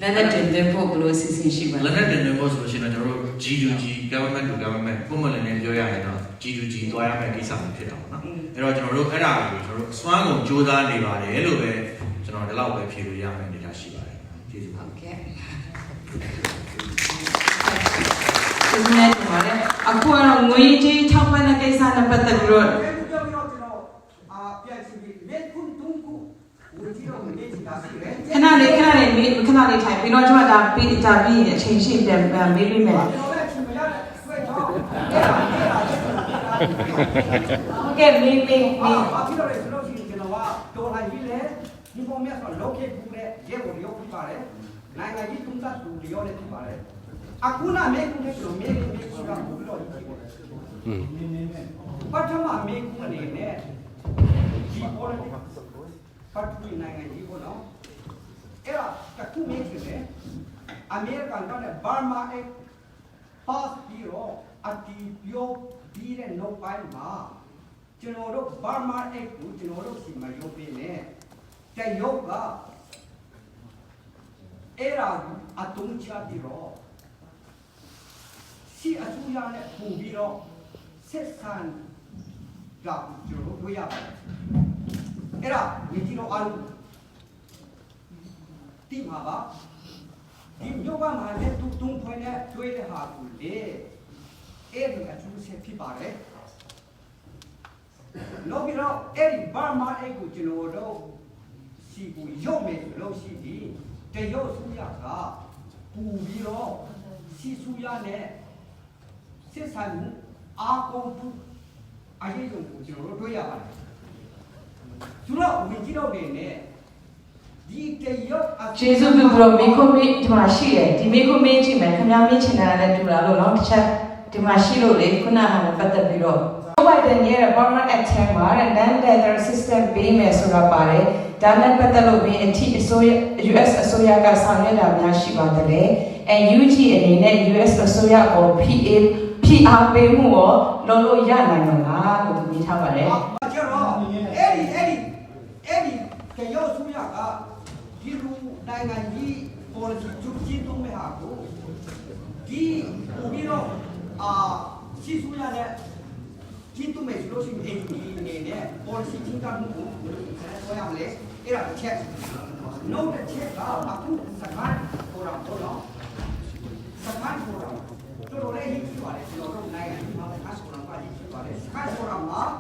လက်နက်တင်သွင်းဖို့ဘယ်လိုအစီအစဉ်ရှိပါလဲလက်နက်တင်သွင်းဖို့ဆိုလို့ရှိရင်ကျွန်တော်တို့ G2G government to government ပုံမှန်လည်းပြောရရင်တော့ G2G သွားရမယ့်ကိစ္စမျိုးဖြစ်တာပေါ့နော်အဲ့တော့ကျွန်တော်တို့အဲ့ဒါကိုကျွန်တော်တို့စွမ်းကုန်ကြိုးစားနေပါတယ်လို့ပဲကျွန်တော်ဒီလောက်ပဲဖြေလို့ရမယ့်အနေအထားရှိပါတယ်ကျေးဇူးပါဟုတ်ကဲ့ဒီနေ့ဒီမှာလည်းအခုကတော့ငွေကြီးထောက်ပံ့တဲ့ကိစ္စနဲ့ပတ်သက်ပြီးတော့ခဏလေးထိုင်ပြီးတော့ကျွန်တော်ဒါပြီးအချိန်ရှိပြန်မေးပြီးမယ်ဟုတ်ကဲ့မေးဘာဖြစ်လို့လဲဆိုတော့ကျွန်တော်ကတော်လိုက်ပြီးလဲဒီပုံမြတ်ဆိုလောက်ခဲ့ဘူးတဲ့ရဲကိုရောက်ပြီးပါတယ်နိုင်ငံကြီးတုံးသက်သူလျော်နေပြီးပါတယ်အခုနမေကူနဲ့ဆိုမေကူကဘူးလို့ဒီကိုပထမမေကူအနေနဲ့ဒီပေါ်တဲ့ပတ်ပြီးနိုင်ငံကြီးကိုနော်အဲ့ဒါတခုမေကူနဲ့အမေရိကန်ကလည်းဘာမာအေပတ်ပြီးတော့အတီပြောပြီးတဲ့နောက်ပိုင်းမှာကျွန်တော်တို့ဘာမာအေကိုကျွန်တော်တို့စီမရုပ်ပေးမယ်တရုတ်ကအဲ့ဒါအတုံးချပြီးတော့စီအထူးရနဲ့ပူပြီးတော့ဆက်ဆံကြကျွန်တော်တို့ရပါတယ်အဲ့ဒါဒီကြည့်တော့အားလုံးတိမှာပါဒီမျိုးကမှလည်းတုံးဖွင့်တဲ့တွေ့တဲ့ဟာကိုလေအဲ့ဒီအထူးဆက်ဖြစ်ပါတယ်နောက်ပြီးတော့အဲ့ဒီဘာမာအဲ့ကိုကျွန်တော်တို့စီကိုရုပ်မယ်လို့ရှိပြီးတရုတ်ဆူရကပူပြီးတော့စီဆူရနဲ့စစ်ဆန်မှုအာကုန်မှုအရေးဆုံးကိုကျွန်တော်တို့တွေ့ရပါတယ်သူတို့ဝင်ကြည့်တော့တယ်နဲ့ဒီတရုတ်ကျေးဇူးပြုပြီးတော့မေခွန်းမေးဒီမှာရှိတယ်ဒီမေခွန်းမေးကြည့်မယ်ခင်ဗျားမေးချင်တာလည်းတူလာလို့เนาะတစ်ချက်ဒီမှာရှိလို့လေခုနကမှပတ်သက်ပြီးတော့ဘိုင်ဒန်ရဲ့ Burma Act မှာ land leather system ပေးမယ်ဆိုတာပါတယ်ဒါနဲ့ပတ်သက်လို့ပြီးအထီးအစိုးရ US အစိုးရကဆောင်ရွက်တာများရှိပါတယ်NUG အနေနဲ့ US အစိုးရကို PR ပေးမှုရောလုပ်လို့ရနိုင်မလားလို့ပြောထားပါတယ်ကျတော့အဲ့ဒီတရုတ်ဆူရကဒီလူနိုင်ငံကြီး policy ကျုပ်ကြီးသုံးမဲ့ဟာကိုဒီပြီးတော့စီဆူရနဲ့ကြီးတုံးမဲ့လို့ရှိရင်ဒီနေနဲ့ policy ချင်းကမှုကိုဆိုရမလဲအဲ့ဒါချက် note ချက်ကအခုစကားပေါ်တော့စကားပေါ်တော့တော်တော်လေးကြီးပါတယ်ကျွန်တော်တို့နိုင်ငံမှာစကားပေါ်တော့ကြီးပါတယ်စကားပေါ်တော့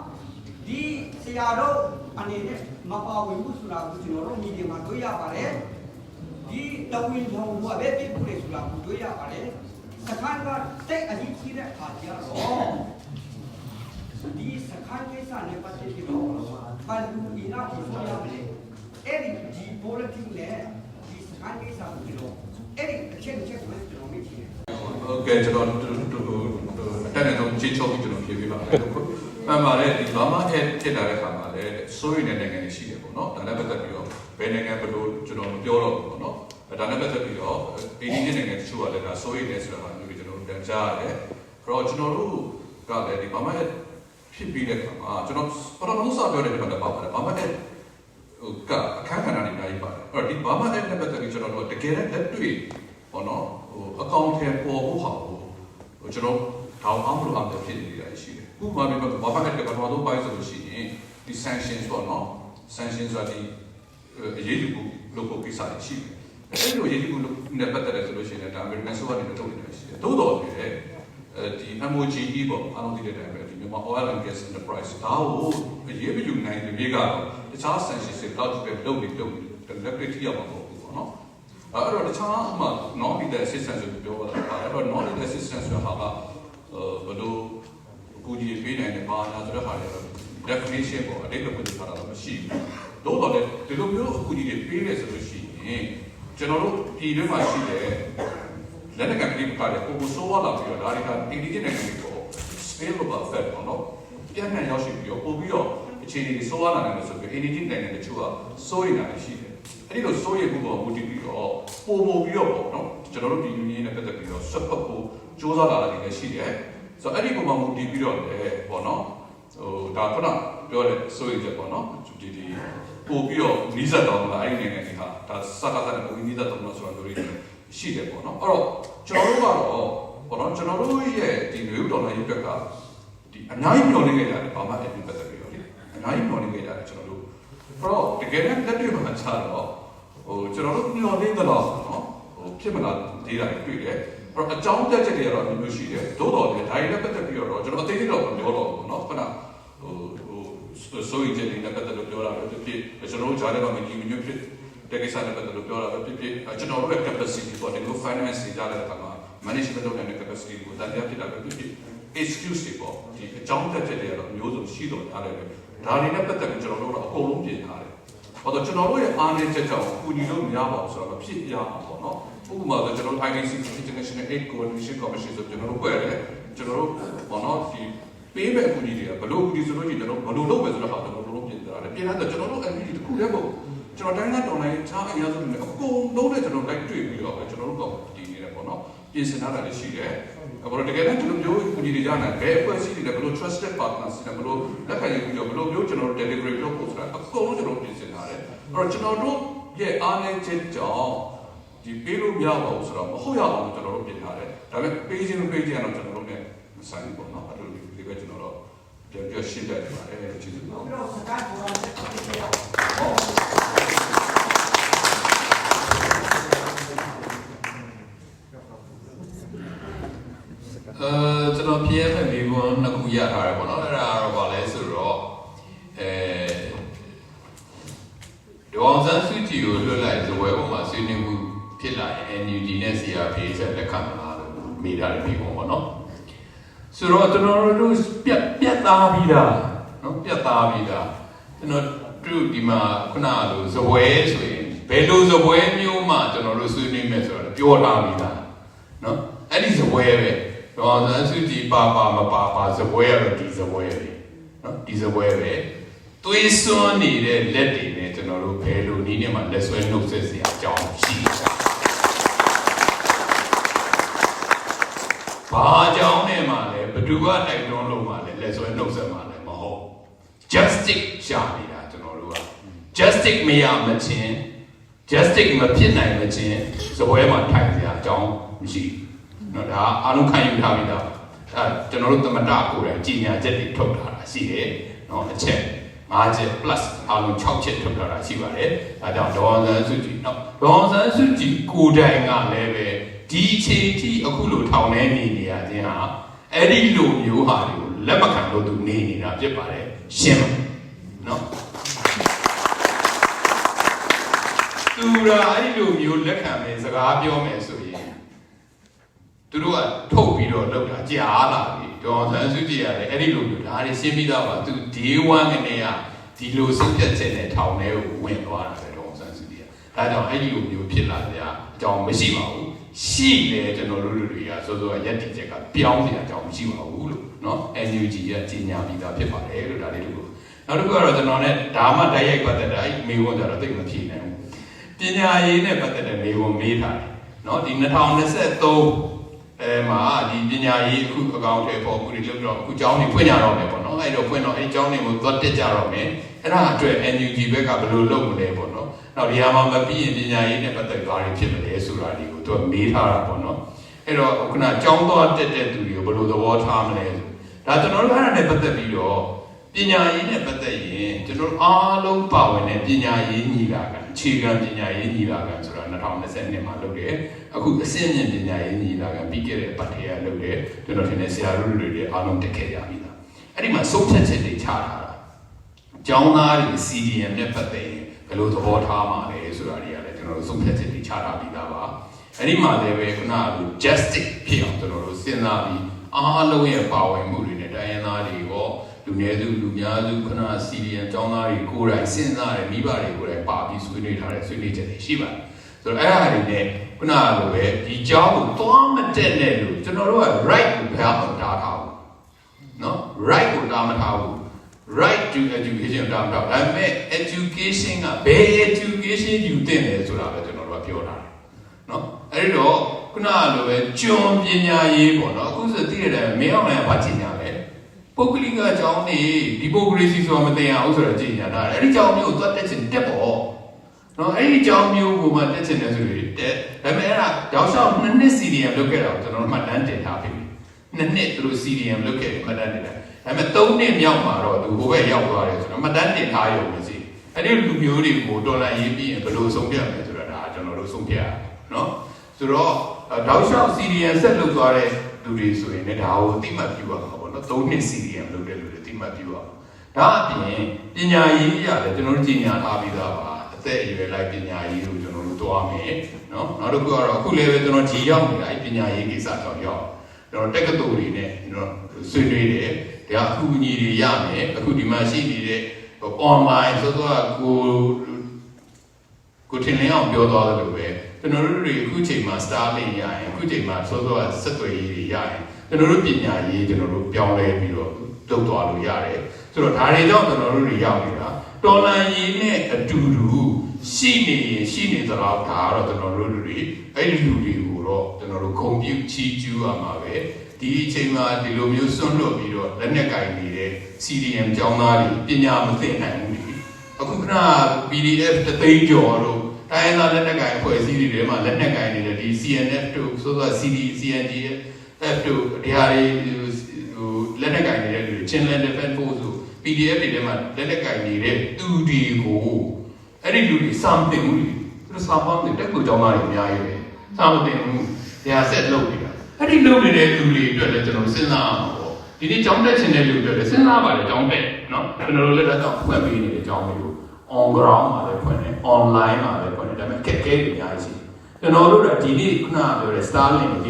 ဒီဆရာတို့အနေနဲ့မပါဝင်ဘူးဆိုတာကိုကျွန်တော်တို့မီဒီယာမှာတွေ့ရပါတယ်ဒီတဝင်းဘုံကပဲပြဖို့လေဆိုတာကိုတွေ့ရပါတယ်စကားကတိတ်အကြီးကြီးတဲ့အခါကျတော့ဒီစကားကိစ္စနဲ့ပတ်သက်ပြီးတော့ဘာလို့ဒီနာကိုဆိုရမလဲအဲ့ဒီဒီ politics နဲ့ဒီစကားကိစ္စကိုကျွန်တော်အဲ့ဒီအချက်ကိုကျွန်တော်မေးချင်တယ်ဟုတ်ကဲ့ကျွန်တော်တက်နေတော့ချင်းချုပ်ပြီးကျွန်တော်ဖြေပေးပါမယ် မှန်ပါတယ်ဒီဘာမှဖြစ်လာတဲ့ခါမှာလည်းစိုးရိမ်တဲ့နိုင်ငံတွေရှိတယ်ပေါ့နော်ဒါနဲ့ပတ်သက်ပြီးတော့ဘယ်နိုင်ငံဘယ်လိုကျွန်တော်မပြောတော့ဘူးပေါ့နော်ဒါနဲ့ပတ်သက်ပြီးတော့အိန္ဒိယနိုင်ငံတချို့ကလည်းဒါစိုးရိမ်နေဆိုတာဟာမျိုးကျွန်တော်တို့ပြန်ကြားရတယ်အဲ့တော့ကျွန်တော်တို့ကလည်းဒီဘာမှဖြစ်ပြီးတဲ့ခါမှာကျွန်တော်ပထမဆုံးပြောတဲ့ဘက်မှာပါပါတယ်ဘာမှဟိုကအခန်းကဏ္ဍတွေအများကြီးပါတယ်အဲ့တော့ဒီဘာမှနဲ့ပတ်သက်ပြီးကျွန်တော်တို့တကယ်လက်တွေ့ပေါ့နော်ဟိုအကောင့်ထဲပေါ်ဖို့ဟာဟိုကျွန်တော်ထောင်အောင်လို့အဖြစ်နေတာရှိတယ်ဥပမာပြဘာမှနဲ့ကတော့တော့ပိုင်းဆိုလို့ရှိရင်ဒီ sanctions ပေါ့နော် sanctions ဆိုတာဒီအရေးယူလို့ကိစ္စတွေရှိတယ်အဲ့လိုအရေးယူလို့နဲ့ပတ်သက်တယ်ဆိုလို့ရှိရင်ဒါ American ဆိုကနေလုပ်နေတာရှိတယ်သို့တော်လည်းဒီ MOGE ပေါ့အားလုံးသိတဲ့အတိုင်းပဲဒီမြန်မာ oil and gas enterprise ဒါကိုအရေးမယူနိုင်တဲ့မြေကတော့တခြား sanctions တွေတော့ပဲလုပ်နေလက်တွေ့ထိရောက်မှာပေါ့ပေါ့နော်အဲ့တော့တခြားမှာ non-legal assistance ကိုပြောတာအဲ့တော့ non-legal assistance ဆိုတာကဘယ်လိုအခုဒီပေးနိုင်တဲ့ဘာသာဆိုတဲ့ဟာတွေ definition ပေါ့အတိတ်ကပြောထားတာမရှိဘူးသို့တော်လည်းဒီလိုမျိုးအခုဒီပေးတယ်ဆိုလို့ရှိရင်ကျွန်တော်တို့ပြည်တွင်းမှာရှိတဲ့လက်နက်ကလေးပါတဲ့ပုံစိုးလာပြီးတော့ဒါတွေကတိတိကျကျနိုင်ငံတွေကို scalable effect ပေါ့နော်ပြန်ပြန်ရောက်ရှိပြီးတော့ပို့ပြီးတော့အခြေအနေတွေစိုးလာနိုင်တယ်ဆိုပြီး energy နိုင်ငံတချို့ကစိုးရိမ်တာရှိတယ်အဲ့ဒီလိုစိုးရိမ်မှုပေါ်မူတည်ပြီးတော့ပို့ပြီးတော့ပေါ့နော်ကျွန်တော်တို့ပြည်unionနဲ့ပတ်သက်ပြီးတော့ဆွတ်ဖက်ဖို့စ조사လာတာတွေလည်းရှိတယ်ဆိုတော့အဲ့ဒီပုံမှာမူတည်ပြီးတော့လည်းပေါ့နော်ဟိုဒါခုနပြောတဲ့စိုးရိမ်ချက်ပေါ့နော်ဒီပို့ပြီးတော့နီးစပ်တော့လာအဲ့ဒီနိုင်ငံတွေကဒါစကားစားနဲ့နီးစပ်တော့လို့ဆိုတာတို့ရှိတယ်ပေါ့နော်အဲ့တော့ကျွန်တော်တို့ကတော့ပေါ့နော်ကျွန်တော်တို့ရဲ့ဒီနွေဦးဒေါ်လာရေးဘက်ကဒီအများကြီးမျှော်လင့်ခဲ့ကြတယ်ဘာမှအဲ့ဒီပတ်သက်ပြီးတော့လေအများကြီးမျှော်လင့်ခဲ့ကြတယ်ကျွန်တော်တို့အဲ့တော့တကယ်တမ်းလက်တွေ့မှာချတော့ဟိုကျွန်တော်တို့မျှော်လင့်သလားနော်ဟိုဖြစ်မလားဒေတာတွေတွေ့တယ်အဲ့တော့အကြောင်းတက်ချက်တွေကတော့မျိုးရှိတယ်သို့တော်လည်းဒါတွေနဲ့ပတ်သက်ပြီးတော့ကျွန်တော်အသေးသေးတော့ပြောတော့ဘူးနော်ခဏဟိုဆိုရင်ဒီနဲ့ပတ်သက်လို့ပြောတာပဲဖြစ်ဖြစ်ကျွန်တော်တို့ဂျားတဲ့မှာဒီမျိုးဖြစ်တကယ်စားတဲ့ပတ်သက်လို့ပြောတာပဲဖြစ်ဖြစ်ကျွန်တော်တို့ရဲ့ capacity ပေါ့ဒီလို finance တွေကြားတဲ့အခါမှာ management လုပ်တဲ့ capacity ကိုတန်တရားဖြစ်တာပဲဖြစ်ဖြစ် excuse တွေပေါ့ဒီအကြောင်းတက်ချက်တွေကတော့မျိုးစုံရှိတော့ထားတယ်ပဲဒါတွေနဲ့ပတ်သက်ပြီးကျွန်တော်တို့ကအကုန်လုံးပြင်ထားတယ်ဘာလို့ကျွန်တော်တို့ရဲ့အားနည်းချက်ကြောင့်ကူညီလို့မရပါဘူးဆိုတော့ဖြစ်ရအောင်ပေါ့နော်ဥပမာဆိုကျွန်တော် IDC International Aid Coordination Commission ဆိုကျွန်တော်တို့ဖွဲ့တယ်ကျွန်တော်တို့ပေါ့နော်ဒီပေးမဲ့အကူအညီတွေကဘလို့အကူအညီဆိုလို့ရှိရင်ကျွန်တော်ဘလို့လုပ်မယ်ဆိုတော့ဟာကျွန်တော်တို့ပြင်ထားတယ်ပြင်ထားတော့ကျွန်တော်တို့ activity တစ်ခုတည်းပေါ့ကျွန်တော်တိုင်းကတော်နိုင်ချားအရာစုတွေအကုန်လုံးနဲ့ကျွန်တော်လိုက်တွေ့ပြီးတော့ကျွန်တော်တို့ကောဒီနေတယ်ပေါ့နော်ပြင်ဆင်ထားတာလည်းရှိတယ်အဲ့တော့တကယ်တော့ကျွန်တော်မျိုးကူညီနေကြတယ်ဘယ်အဖွဲ့အစည်းတွေလဲဘလို့ trusted partners တွေဘလို့လက်ခံရပြီးတော့ဘလို့မျိုးကျွန်တော်တို့ delivery လုပ်ဖို့ဆိုတာအကုန်လုံးကျွန်တော်ပြင်ဆင်ထားတယ်အဲ့တော့ကျွန်တော်တို့ရဲ့အားနည်းချက်ကြောင့်ဒီပေးလို့မရပါဘူးဆိုတော့မဟုတ်ရအောင်ကျွန်တော်တို့ပြင်ထားတယ်ဒါပေမဲ့ပေးခြင်းလို့ပေးခြင်းတော့ကျွန်တော်တို့ ਨੇ မဆိုင်ဘူးပေါ့နော်အဲ့လိုဒီပဲကျွန်တော်တို့ပြန်ရှင်းပြတယ်ပါတယ်ကျေးဇူးပါပြီးတော့စကားပြောတာဖြစ်ရကျွန်တော်ပြည့်မဲ့မိဘနှစ်ခုရထားတယ်ပေါ့နော်အဲ့ဒါကတော့ဗာလဲဆိုတော့ဒေါ်အောင်ဆန်းစုကြည်ကိုလွှတ်လိုက်ဇပွဲပေါ်မှာဆွေးနွေးမှုဖြစ်လာရင် NUG နဲ့ CRP ဆက်လက်ခံလာလို့မိထားတဲ့မိဘပေါ့နော်ဆိုတော့ကျွန်တော်တို့ပြတ်သားပြီးသားနော်ပြတ်သားပြီးသားကျွန်တော်တို့ဒီမှာခုနကလိုဇပွဲဆိုရင်ဘယ်လိုဇပွဲမျိုးမှကျွန်တော်တို့ဆွေးနွေးမယ်ဆိုတော့ပြောထားပြီးသားနော်အဲ့ဒီဇပွဲပဲတော့ဆန်းစုကြည်ပါမပါဇပွဲရတော့ဒီဇပွဲပဲနော်ဒီဇပွဲပဲသွေးစွန်းနေတဲ့လက်တွေနဲ့ကျွန်တော်တို့ဘယ်လိုနည်းနဲ့မှလက်ဆွဲနှုတ်ဆက်စရာအကြောင်းရှိတာဘာကြောင့်နဲ့မှလည်းဘယ်သူကတိုက်တွန်းလို့မှလည်းလက်ဆွဲနှုတ်ဆက်မှလည်းမဟုတ် justice ရှာနေတာကျွန်တော်တို့က justice မရမချင်း justice မဖြစ်နိုင်မချင်းဇပွဲမှာထိုင်စရာအကြောင်းမရှိနော်ဒါအားလုံးခံယူထားပြီးသားအဲကျွန်တော်တို့သမတကိုယ်တိုင်ကြီးညာချက်တွေထုတ်ထားတာရှိတယ်နော်အချက်5ချက် plus အားလုံး6ချက်ထုတ်ထားတာရှိပါတယ်အဲကြောင့်ဒေါ်အောင်ဆန်းစုကြည်နော်ဒေါ်အောင်ဆန်းစုကြည်ကိုယ်တိုင်ကလည်းပဲဒီအခြေထိအခုလိုထောင်ထဲနေရခြင်းဟာအဲ့ဒီလိုမျိုးဟာတွေကိုလက်မခံလို့သူနေနေတာဖြစ်ပါတယ်ရှင်းပါနော်သူကအဲ့ဒီလိုမျိုးလက်ခံမယ်စကားပြောမယ်ဆိုရင်သူတို့ကထုတ်ပြီးတော့လောက်တာကြာလာပြီဒေါ်အောင်ဆန်းစုကြည်ရတယ်အဲ့ဒီလိုမျိုးဒါတွေရှင်းပြီးသားပါသူ day 1 ကနေကဒီလိုစုပ်ပြတ်ချက်နဲ့ထောင်ထဲကိုဝင်သွားတာပဲဒေါ်အောင်ဆန်းစုကြည်ကဒါကြောင့်အဲ့ဒီလိုမျိုးဖြစ်လာကြအကြောင်းမရှိပါဘူးရှိတယ်ကျွန်တော်တို့တွေကစောစောကရက်တီချက်ကပြောင်းစရာအကြောင်းမရှိပါဘူးလို့ နော် NUG ရဲ့ကြီးညာပြီးသားဖြစ်ပါတယ်လို့ဒါလေးတခုနောက်တစ်ခုကတော့ကျွန်တော်နဲ့ဒါမှတိုက်ရိုက်ပတ်သက်တာအဲ့မေးခွန်းကြတော့သိမဖြေနိုင်ဘူးပညာရေးနဲ့ပတ်သက်တဲ့မေးခွန်းမေးထားတယ်နော်ဒီ2023မှာဒီပညာရေးအခုအကောင့်ထဲပေါ်မှုတွေလုပ်တော့အခုကျောင်းတွေဖွင့်ကြတော့မယ်ပေါ့နော်အဲ့တော့ဖွင့်တော့အဲ့ကျောင်းတွေကိုသွားတက်ကြတော့မယ်အဲ့ဒါအတွက် NUG ဘက်ကဘယ်လိုလုပ်မလဲပေါ့နော်နောက်ဒီဟာမှာမပြီးရင်ပညာရေးနဲ့ပတ်သက်သွားတွေဖြစ်မလဲဆိုတာဒီကိုသူကမေးထားတာပေါ့နော်အဲ့တော့ခုနကျောင်းသွားတက်တဲ့သူတွေကိုဘယ်လိုသဘောထားမလဲဒါကျွန်တော်တို့အဲ့ဒါနဲ့ပတ်သက်ပြီးတော့ပညာရေးနဲ့ပတ်သက်ရင်ကျွန်တော်အားလုံးပါဝင်တဲ့ပညာရေးညီလာခံအခြေခံပညာရေးညီလာခံဆိုတာ2022မှာလုပ်တယ်အခုအဆင့်မြင့်ပညာရေးညီလာခံပြီးခဲ့တဲ့ပတ်ထဲကလုပ်တယ်ကျွန်တော်ထင်တယ်ဆရာတို့တွေအားလုံးတက်ခဲ့ကြပြီလားအဲ့ဒီမှာဆုံးဖြတ်ချက်တွေချထားတာကျောင်းသားတွေ CDM နဲ့ပတ်သက်ရင်ဘယ်လိုသဘောထားမှာလဲဆိုတာတွေကလည်းကျွန်တော်တို့ဆုံးဖြတ်ချက်တွေချထားပြီးသားပါအဲ့ဒီမှာလည်းပဲခုနက justice ဖြစ်အောင်ကျွန်တော်တို့စဉ်းစားပြီးအားလုံးရဲ့ပါဝင်မှုတွေနဲ့တိုင်းရင်းသားတွေရောလူနည်းစုလူများစုခဏ CDM ကျောင်းသားတွေကိုယ်တိုင်စဉ်းစားတယ်မိဘတွေကိုယ်တိုင်ပါပြီးဆွေးနွေးထားတဲ့ဆွေးနွေးချက်တွေရှိပါတယ်ဆိုတော့အဲ့ဒါတွေနဲ့ခုနကလိုပဲဒီကျောင်းကိုသွားမတက်နဲ့လို့ကျွန်တော်တို့က right ကိုဘယ်အောင်တားထားဘူးနော် right ကိုတားမထားဘူး right to education တားမထားဒါပေမဲ့ education ကဘယ် education ယူသင့်တယ်ဆိုတာပဲကျွန်တော်တို့ကပြောထားတယ်နော်အဲ့တော့ခုနကလိုပဲကျွန်ပညာရေးပေါ့နော်အခုဆိုသိရတယ်မင်းအောင်လည်းဘာချင်ညာလဲပုဂ္ဂလိကအကြောင်းနေဒီမိုကရေစီဆိုတာမသိရအောင်ဆိုတော့ကြည်ညာတာအဲ့ဒီအကြောင်းမျိုးကိုသွားတက်ချင်တက်ပေါ့နော်အဲ့ဒီအကြောင်းမျိုးကိုမှတက်ချင်တယ်ဆိုရင်တက်ဒါပေမဲ့အဲ့ဒါရောက်ရှောက်2နှစ် CDM လုပ်ခဲ့တာကိုကျွန်တော်တို့မှတန်းတင်ထားပြီ2နှစ်သူတို့ CDM လုပ်ခဲ့တယ်မှတန်းတင်တယ်ဒါပေမဲ့3နှစ်မြောက်မှာတော့သူဟိုဘက်ရောက်သွားတယ်ဆိုတော့မှတန်းတင်ထားရုံပဲစီအဲ့ဒီလူမျိုးတွေကိုတော်လှန်ရေးပြီးရင်ဘယ်လိုဆုံးဖြတ်မလဲဆိုတော့ဒါကျွန်တော်တို့ဆုံးဖြတ်ရနော်ဆိုတော့တောက်လျှောက် CDM ဆက်လုပ်သွားတဲ့လူတွေဆိုရင်လည်းဒါကိုအတိမတ်ပြုရမှာပေါ့နော်3နှစ် CDM လုပ်တဲ့လူတွေအတိမတ်ပြုရမှာဒါအပြင်ပညာရေးရတယ်ကျွန်တော်တို့ကြီးညာထားပြီးသားပါအသက်အရွယ်လိုက်ပညာရေးကိုကျွန်တော်တို့တွားမယ်နော်နောက်တစ်ခုကတော့အခုလည်းပဲကျွန်တော်ကြီးရောက်နေတာပညာရေးကိစ္စတော့ရောက်ကျွန်တော်တက္ကသိုလ်တွေနဲ့ကျွန်တော်ဆွေးနွေးတယ်ဒါအကူအညီတွေရမယ်အခုဒီမှာရှိနေတဲ့ online ဆိုတော့ကိုထင်လင်းအောင်ပြောသွားတယ်လို့ပဲကျွန်တော်တို့တွေအခုချိန်မှာ Starlink ရရင်အခုချိန်မှာဆိုတော့ဆက်သွယ်ရေးတွေရရင်ကျွန်တော်တို့ပညာရေးကျွန်တော်တို့ပြောင်းလဲပြီးတော့လုပ်သွားလို့ရတယ်ဆိုတော့ဒါတွေကြောင့်ကျွန်တော်တို့တွေရောက်နေတာတော်လန်ရေးနဲ့အတူတူရှိနေရင်ရှိနေသလားဒါကတော့ကျွန်တော်တို့တွေအဲ့ဒီလူတွေကိုတော့ကျွန်တော်တို့ဂုဏ်ပြုချီးကျူးရမှာပဲဒီအချိန်မှာဒီလိုမျိုးစွန့်လွတ်ပြီးတော့လက်နက်ကင်နေတဲ့ CDM ကျောင်းသားတွေပညာမသိနိုင်ဘူးလေအခုခဏ PDF တသိန်းကျော်တို့တိုင်းသားလက်နက်ကင်အဖွဲ့အစည်းတွေထဲမှာလက်နက်ကင်နေတဲ့ဒီ CNF တို့ဆိုတော့ CD CNDF တို့ဒီဟာတွေဟိုလက်နက်ကင်နေတဲ့လူတွေ Chinland Defense Force တို့ PDF တွေထဲမှာလက်နက်ကင်နေတဲ့သူတွေကိုအဲ့ဒီလူတွေစာမသိဘူးလေသူတို့စာပေါင်းတဲ့တက်ကူကျောင်းသားတွေအများကြီးပဲစာမသိဘူးတရားဆက်လုပ်နေတာအဲ့ဒီလုပ်နေတဲ့လူတွေအတွက်လည်းကျွန်တော်စဉ်းစားအောင်ပေါ့ဒီနေ့ကျောင်းတက်ချင်တဲ့လူတွေလည်းစဉ်းစားပါလေကျောင်းတက်နော်ကျွန်တော်တို့လည်းတော့ဖွင့်ပေးနေတဲ့ကျောင်းတွေကို on ground မှာလည်းဖွင့်တယ် online မှာလည်းဖွင့်တယ်ဒါပေမဲ့ခက်ခဲတွေအများကြီးကျွန်တော်တို့ကဒီနေ့ခုနပြောတဲ့ Starlink ဒီ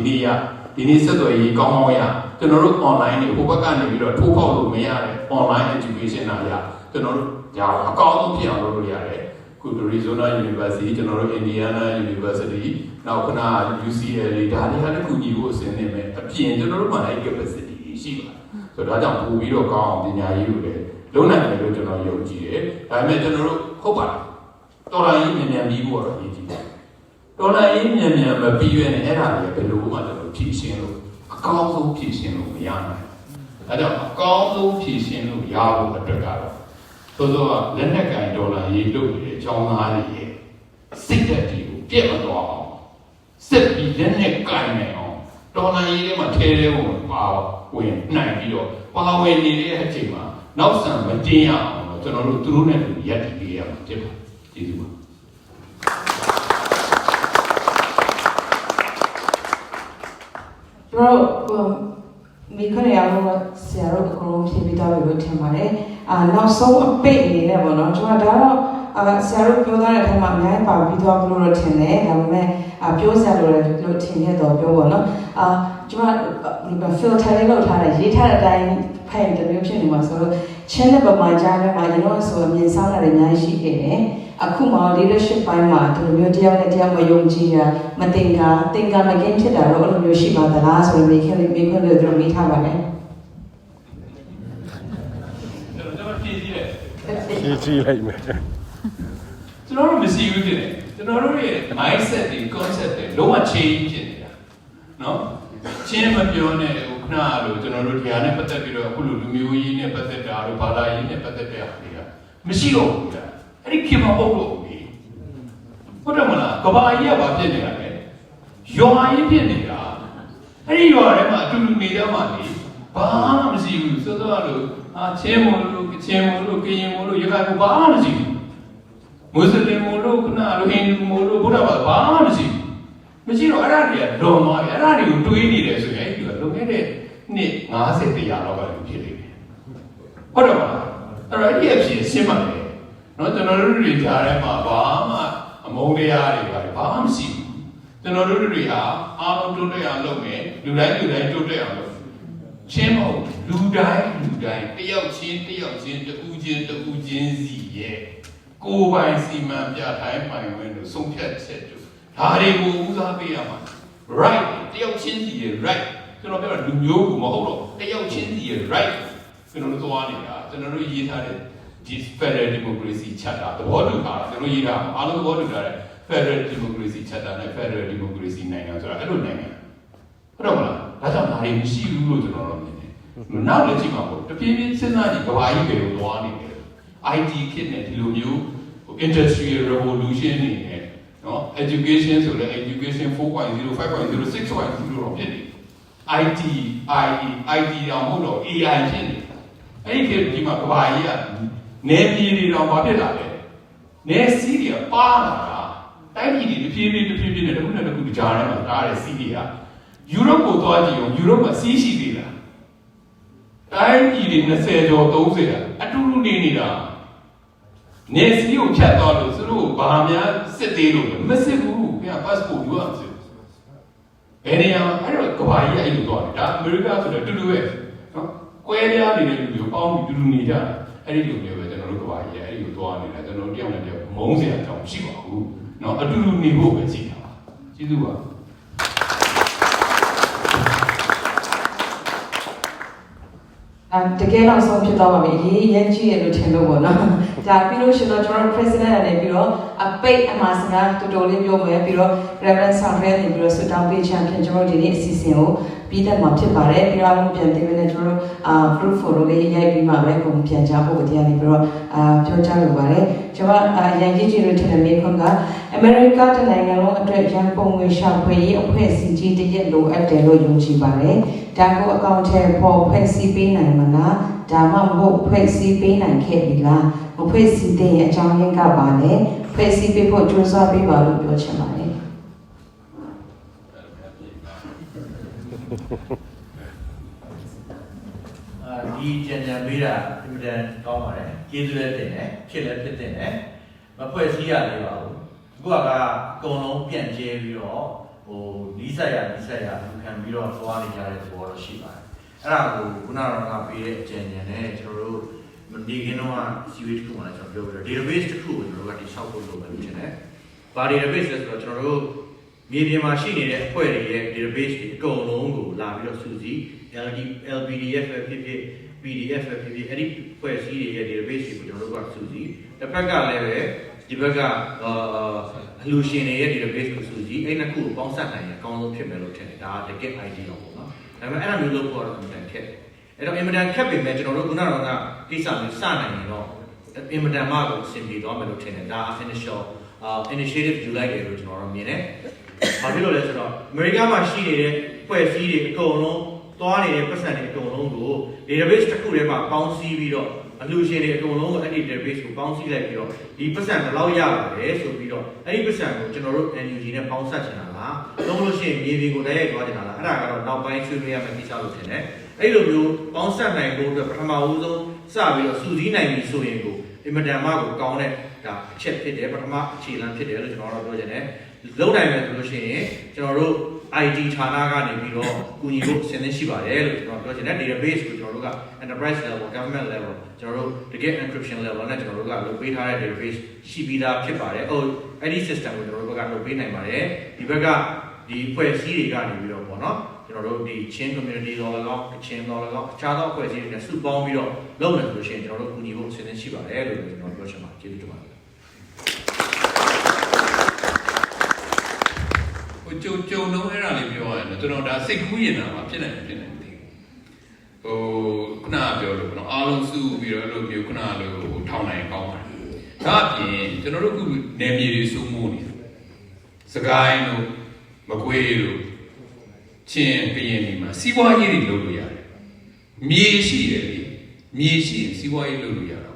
နေ့ဆက်သွယ်ရေးကောင်းကောင်းရကျွန်တော်တို့ online တွေဟိုဘက်ကနေပြီးတော့ထိုးပေါက်လို့မရတဲ့ online education လာရကျွန်တော်တို့ညာအကောင်းဆုံးဖြစ်အောင်လုပ်လို့ရတယ်ခု Arizona University ကျွန်တော်တို့ Indiana University နောက်ခုန UCLA ဒါတွေကလည်းခုညီဖို့အစင်းနေမယ်အပြင်ကျွန်တော်တို့မှာလည်း capacity ရှိပါတယ်ဆိုတော့ဒါကြောင့်ပို့ပြီးတော့ကောင်းအောင်ပညာရေးကိုလည်းလုံးနိုင်တယ်လို့ကျွန်တော်ယုံကြည်တယ်ဒါပေမဲ့ကျွန်တော်တို့ဟုတ်ပါတယ်တော်လိုင်းရေးမြန်မြန်ပြီးဖို့တော့ရည်ကြည်တယ်တော်လိုင်းရေးမြန်မြန်မပြီးရတဲ့အဲ့ဒါတွေဘယ်လိုမှကျွန်တော်ဖြည့်ရှင်းလို့အကောင်းဆုံးဖြည့်ရှင်းလို့မရနိုင်ဘူးအဲကြောင့်အကောင်းဆုံးဖြည့်ရှင်းလို့ရဖို့အတွက်ကတော့ဆိုတော့လက်နက်ကင်ဒေါ်လာရေးလုပ်နေတဲ့အကြောင်းသားတွေရဲ့စိတ်ဓာတ်တွေကိုပြည့်မသွားအောင်စစ်ပြီးလက်နက်ကင်နေအောင်ဒေါ်လာရေးထဲမှာထဲထဲဝင်ပါဝင်နိုင်ပြီးတော့ပါဝင်နေတဲ့အချိန်မှာနောက်ဆံမတင်ရအောင်ကျွန်တော်တို့သူတို့နဲ့တူရက်တည်ပေးရမှာဖြစ်ပါတယ်ကျေးဇူးပါကျွန်တော်မိခရရအောင်ဆရာတို့အကုန်လုံးဖြေပေးသွားပြီလို့ထင်ပါတယ်နောက်ဆုံးအပိတ်အနေနဲ့ပေါ့နော်ကျွန်တော်ဒါတော့ဆရာတို့ပြောထားတဲ့အထက်မှာအများကြီးပါပြီးသွားလို့တော့ထင်တယ်ဒါပေမဲ့ပြောစရာလိုတယ်လို့ထင်ရတော့ပြောပေါ့နော်ကျွန်တော် filter လေးလုပ်ထားတယ်ရေးထားတဲ့အတိုင်းဖိုင်တစ်မျိုးဖြစ်နေမှာဆိုတော့ချင်းတဲ့ပမာကြားထဲမှာကျွန်တော်ဆိုအမြင်ဆောင်တာတွေအများကြီးရှိခဲ့တယ်အခုမှ leadership ပိုင်းမှာဒီလိုမျိုးတယောက်နဲ့တယောက်မယုံကြည်တာမတင်ကာမကင်းဖြစ်တာတော့အဲ့လိုမျိုးရှိပါသလားဆိုတော့မိခွန်းတွေသူတို့မိထားပါနဲ့ ကြီးလိုက်မယ် ကျွန်တော်တို့မရှိဘူးတင်တယ်ကျွန်တော်တို့ရဲ့ mindset တွေ concept တွေလုံးဝ change ဖြစ်နေတာနော်ချင်းမပြောနဲ့ဟိုခဏလို့ကျွန်တော်တို့ဒီဟာနဲ့ပတ်သက်ပြီးတော့အခုလိုလူမျိုးရေးနဲ့ပတ်သက်တာတို့ဘာသာရေးနဲ့ပတ်သက်တဲ့ဟာတွေကမရှိတော့ဘူးကြာအဲ့ဒီခင်မဟုတ်တော့ဘူးလေဟုတ်တယ်မလားကဘာကြီးကဘာဖြစ်နေတာလဲရွာကြီးဖြစ်နေတာအဲ့ဒီရွာထဲမှာအတူတူနေတော့မှလေဘာမှမရှိဘူးစောစောလို့ချင်းမို့လို့ချင်းမို့လို့ကရင်မို့လို့ရခိုင်မို့ဘာမှမရှိဘူးမွတ်စလင်မို့လို့ခဏလို့ဟိန္ဒူမို့လို့ဘုရားဘာမှမရှိဘူးမရှိတော့အဲ့ဒါတွေကလွန်သွားပြီအဲ့ဒါတွေကိုတွေးနေတယ်ဆိုရင်အဲ့ဒီကလွန်ခဲ့တဲ့နှစ်50 100လောက်ကလူဖြစ်နေတယ်ဟုတ်တယ်မလားအဲ့တော့အဲ့ဒီအဖြစ်ရှင်းပါလေနော်ကျွန်တော်တို့တွေကြားထဲမှာဘာမှအမုန်းတရားတွေဘာမှမရှိဘူးကျွန်တော်တို့တွေဟာအားလုံးတိုးတက်အောင်လုပ်မယ်လူတိုင်းတိုးတက်အောင်လုပ်ချင်းမဟုတ်လူတိုင်းတယောက်ချင်းတူးချင်းစီရဲ့ကိုယ်ပိုင်စီမံပြထိုင်ပိုင်ဝင်လို့ဆုံးဖြတ်ချက်တို့ဒါတွေကိုဦးစားပေးရမှာ right တယောက်ချင်းစီရဲ့ right ကျွန်တော်ပြောတာလူမျိုးကိုမဟုတ်တော့တယောက်ချင်းစီရဲ့ right ကျွန်တော်တို့သွားနေတာကျွန်တော်တို့ရေးထားတဲ့ဒီ federal democracy charter သဘောတူတာကျွန်တော်ရေးတာအားလုံးသဘောတူတာတဲ့ federal democracy charter နဲ့ federal democracy နိုင်ငံဆိုတာအဲ့လိုနိုင်ငံဟုတ်တော့မလားဒါကြောင့်ဒါတွေမရှိဘူးလို့ကျွန်တော်တို့မြင်တယ်နောက်လည်းကြည့်မှာပေါ့တဖြည်းဖြည်းစဉ်းစားကြည့်ကဘာကြီးပဲလို့သွားနေတယ် IT ဖြစ်နေဒီလိုမျိုး industrial revolution နေနဲ့နော် education ဆိုလည်း education 4.0 5.0 6.0 တော့ဖြစ်နေ IT တော့မဟုတ်တော့ AI ဖြစ်နေအဲ့ဒီဒီမှာကဘာကြီးကနေပြည်တွေတော့ဘာဖြစ်လာလဲနေစီးတွေကပါလာတာတိုင်းပြည်တွေတဖြည်းဖြည်းနဲ့တစ်ခုနဲ့တစ်ခုကြားထဲမှာတားတဲ့စီးတွေကယူရိုပကိုသွားကြည့်အောင်ယူရိုပမှာစီးရှိသေးလားတိုင်းပြည်တွေ20ကျော်30တာအတူတူနေနေတာနေစီးကိုဖြတ်သွားလို့သူတို့ဘာများစစ်သေးလို့မစစ်ဘူးခင်ဗျာ passport ယူအောင်စစ်ဘယ်နေရာအဲ့တော့ကဘာကြီးအဲ့လိုသွားတယ်ဒါအမေရိကဆိုတော့တူတူပဲနော်ကွဲပြားနေတဲ့လူမျိုးပေါင်းပြီးတူတူနေကြတယ်အဲ့ဒီလိုမျိုးပဲကျွန်တော်တို့ကဘာကြီးအဲ့ဒီလိုသွားနေတာကျွန်တော်တို့တယောက်နဲ့တယောက်မုန်းစရာအကြောင်းမရှိပါဘူးနော်အတူတူနေဖို့ပဲရှိတာပါကျေးဇူးပါတကယ်တော့ဆုံးဖြစ်သွားပါပြီရေးရကြီးရလို့ထင်လို့ပေါ့နော်ဒါပြီးလို့ရှင်တော့ကျွန်တော် president နဲ့ပြီးတော့အပိတ်အမှားစကားတူတူလေးပြောမယ်ပြီးတော့ reference ဆောင်ရဲနေပြီးတော့ဆွတောင်းပေးချင်ဖြင့်ကျွန်တော်ဒီနေ့အစီအစဉ်ကိုပြီးတတ်မှာဖြစ်ပါတယ်ပြီးတော့ပြန်သိမယ်နဲ့ကျွန်တော်group photo လေးရိုက်ပြီးမှပဲပုံပြန်ချဖို့တရားနေပြီးတော့ပြောကြလိုပါတယ်ကျွန်တော်ရန်ကြီးကြီးလို့ထင်တဲ့မိခွန်းကအမေရိကတနိုင်ငံလုံးအတွက်ရန်ပုံငွေရှာဖွေရေးအဖွဲ့အစည်းကြီးတရက်လိုအပ်တယ်လို့ယုံကြည်ပါတယ်ဒါကိုအကောင့်ထဲပေါ်ဖွဲ့စည်းပေးနိုင်မလားဒါမှမဟုတ်ဖွဲ့စည်းပေးနိုင်ခဲ့ပြီလားမဖွဲ့စည်းတဲ့အကြောင်းရင်းကပါလေဖွဲ့စည်းပေးဖို့ကြိုးစားပေးပါလို့ပြောချင်ပါတယ်ဒီကြံပေးတာအမြဲတမ်းကောင်းပါတယ်ကျေးဇူးလည်းတင်တယ်ဖြစ်လည်းဖြစ်တင်တယ်မဖွဲ့စည်းရသေးပါဘူးအခုကအကုန်လုံးပြန်ကျဲပြီးတော့နီးစပ်ရလူခံပြီးတော့သွားနေကြတဲ့သဘောတော့ရှိပါတယ်အဲ့ဒါကိုခုနကတော့ပေးတဲ့အကြံဉာဏ်နဲ့ကျွန်တော်တို့ဒီကင်းတော့စီဝေးတစ်ခုမှလည်းကျွန်တော်ပြောပြီးတော့ database တစ်ခုကိုကျွန်တော်တို့ကတိဆောက်ဖို့လုပ်မယ်လို့ထင်တယ်ဘာ database လဲဆိုတော့ကျွန်တော်တို့မြေပြင်မှာရှိနေတဲ့အဖွဲ့တွေရဲ့ database တွေအကုန်လုံးကိုလာပြီးတော့စုစည်း LPDF ပဲဖြစ်ဖြစ် PDF ပဲဖြစ်ဖြစ်အဲ့ဒီဖွဲ့စည်းတွေရဲ့ database တွေကိုကျွန်တော်တို့ကစုစည်းတစ်ဖက်ကလည်းပဲဒီဘက်ကအလူရှင်တွေရဲ့ database ကိုစုစည်းအဲ့နှစ်ခုကိုပေါင်းစပ်နိုင်ရင်အကောင်းဆုံးဖြစ်မယ်လို့ထင်တယ်ဒါကတကယ် idea တော့ပေါ့နော်ဒါပေမဲ့အဲ့ဒါမျိုးလုပ်ဖို့တော့အမှန်တန်ခက်တယ်အဲ့တော့အင်မတန်ခက်ပေမဲ့ကျွန်တော်တို့ခုနကတော့ကိစ္စမျိုးစနိုင်ရင်တော့အင်မတန်မှကိုအဆင်ပြေသွားမယ်လို့ထင်တယ်ဒါ initiative ယူလိုက်တယ်လို့ကျွန်တော်တို့မြင်တယ်ဘာဖြစ်လို့လဲဆိုတော့အမေရိကမှာရှိနေတဲ့ဖွဲ့စည်းတွေအကုန်လုံးသွားနေတဲ့ပတ်စံတွေအကုန်လုံးကို database တစ်ခုထဲမှာပေါင်းစည်းပြီးတော့အလူရှင်တွေအကုန်လုံးကိုအဲ့ဒီ database ကိုပေါင်းစည်းလိုက်ပြီးတော့ဒီပတ်စံဘယ်လောက်ရပါတယ်ဆိုပြီးတော့အဲ့ဒီပတ်စံကိုကျွန်တော်တို့ NUG နဲ့ပေါင်းစပ်ချင်တာလားလုံးလို့ရှိရင်မြေပြင်ကိုတိုက်ရိုက်သွားချင်တာလားအဲ့ဒါကတော့နောက်ပိုင်းဆွေးနွေးရမယ့်ကိစ္စလို့ထင်တယ်အဲ့လိုမျိုးပေါင်းစပ်နိုင်ဖို့အတွက်ပထမဦးဆုံးစပြီးတော့စုစည်းနိုင်ပြီဆိုရင်ကိုအင်မတန်မှကိုကောင်းတဲ့ဒါအချက်ဖြစ်တယ်ပထမအခြေခံဖြစ်တယ်လို့ကျွန်တော်တို့ပြောချင်တယ်လုံးနိုင်မယ်ဆိုလို့ရှိရင်ကျွန်တော်တို့ IT ဌာနကနေပြီးတော့ကူညီဖို့အဆင်သင့်ရှိပါတယ်လို့ကျွန်တော်ပြောချင်တယ် database ကိုကျွန်တော်တို့က enterprise level government level ကျွန်တော်တို့တကယ် encryption level နဲ့ကျွန်တော်တို့ကလုပ်ပေးထားတဲ့ database ရှိပြီးသားဖြစ်ပါတယ်အဲ့ဒီ system ကိုကျွန်တော်တို့ဘက်ကလုပ်ပေးနိုင်ပါတယ်ဒီဘက်ကဒီဖွဲ့စည်းတွေကနေပြီးတော့ပေါ့နော်ကျွန် ကျွန်တော်တို့ဒီချင်း community တော်လည်းကောင်းချင်းတော်လည်းကောင်းအခြားသောအဖွဲ့အစည်းတွေနဲ့စုပေါင်းပြီးတော့လုပ်မယ်ဆိုလို့ရှိရင်ကျွန်တော်တို့ကူညီဖို့အစီအစဉ်ရှိပါတယ်လို့ကျွန်တော်ပြောချင်ပါတယ်ကျေးဇူးတင်ပါတယ်ဟိုကြုံတော့အဲ့ဒါလေးပြောရရင်ကျွန်တော်ဒါစိတ်ကူးရင်တာပါဖြစ်နိုင်တယ်ဟိုခုနကပြောလို့ကျွန်တော်အားလုံးစုပြီးတော့အဲ့လိုမျိုးခုနကလိုထောင်းနိုင်ကောင်းပါတယ်ဒါအပြင်ကျွန်တော်တို့ခုနယ်မြေတွေစိုးမိုးနေစကိုင်းတို့မကွေးတို့ချင်းကရင်တွေမှာစီးပွားရေးတွေလုပ်လို့ရတယ်မြေရှိတယ်လေမြေရှိရင်စီးပွားရေးလုပ်လို့ရတာ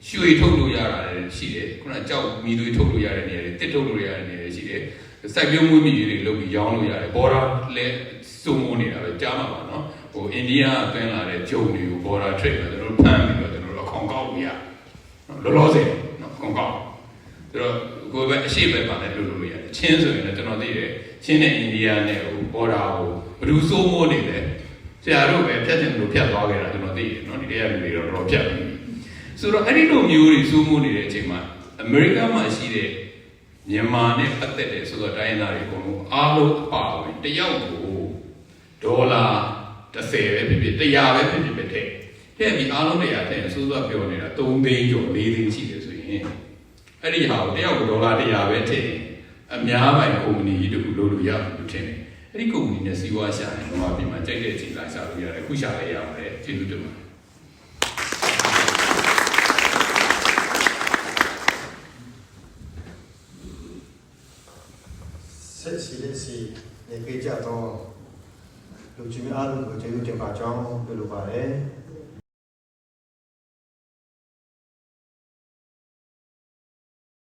ရွှေထုတ်လို့ရတာလည်းရှိတယ်ခုနကြောက်မြေတွေထုတ်လို့ရတဲ့နေရာတွေတစ်ထုတ်လို့ရတဲ့နေရာတွေရှိတယ်စိုက်ပျိုးမှုမြေတွေလုပ်ပြီးရောင်းလို့ရတယ်ဘော်ဒါလည်းစုံမိုးနေတာပဲကြားမှာပါနော်ဟိုအိန္ဒိယကတွင်းလာတဲ့ဂျုံတွေကိုဘော်ဒါထရိတ်မှာကျွန်တော်တို့ဖမ်းပြီးတော့ကျွန်တော်တို့အခေါင်ကောက်လို့ရလောလောဆယ်နော်အခေါင်ကောက်ဆိုတော့ကိုယ်ပဲအရှိပဲပါလဲလုပ်လို့ရတယ်ချင်းဆိုရင်လည်းကျွန်တော်သိတယ်ချင်းနဲ့အိန္ဒိယနဲ့ဟိုဘော်ဒါကိုဘယ်သူစိုးမိုးနေလဲဆရာတို့ပဲဖြတ်ချင်လို့ဖြတ်သွားခဲ့တာကျွန်တော်သိတယ်နော်ဒီတည်းကလူတွေတော့တော်ဖြတ်ပြီဆိုတော့အဲ့ဒီလိုမျိုးတွေစိုးမိုးနေတဲ့အချိန်မှာအမေရိကန်မှာရှိတဲ့မြန်မာနဲ့ပတ်သက်တဲ့ဆိုတော့တိုင်းရင်းသားတွေအကုန်လုံးအားလုံးအပါဝင်တယောက်ကိုဒေါ်လာ30ပဲဖြစ်ဖြစ်100ပဲဖြစ်ဖြစ်ပဲထည့်ပြီးအားလုံး100ထည့်ဆိုတော့ပြောနေတာ3သိန်းကျော်4သိန်းရှိတယ်ဆိုရင်အဲ့ဒီဟာကိုတယောက်ကိုဒေါ်လာ100ပဲထည့်အများပိုင်ကုမ္ပဏီကြီးတို့လုပ်လို့ရတယ်လို့ထင်တယ်အဲ့ဒီကုမ္ပဏီနဲ့စီးပွားရှာတယ်ဘာမှပြင်မှာကြိုက်တဲ့အချိန်လိုက်ရှာလို့ရတယ်ခုရှာလိုက်ရပါတယ်ကျေးဇူးတင်ပါတယ်ဆက်စီလက်စီနေကြတော့လူကြီးများအားလုံးကိုကျေးဇူးတင်ပါကြောင်းပြောလိုပါတယ်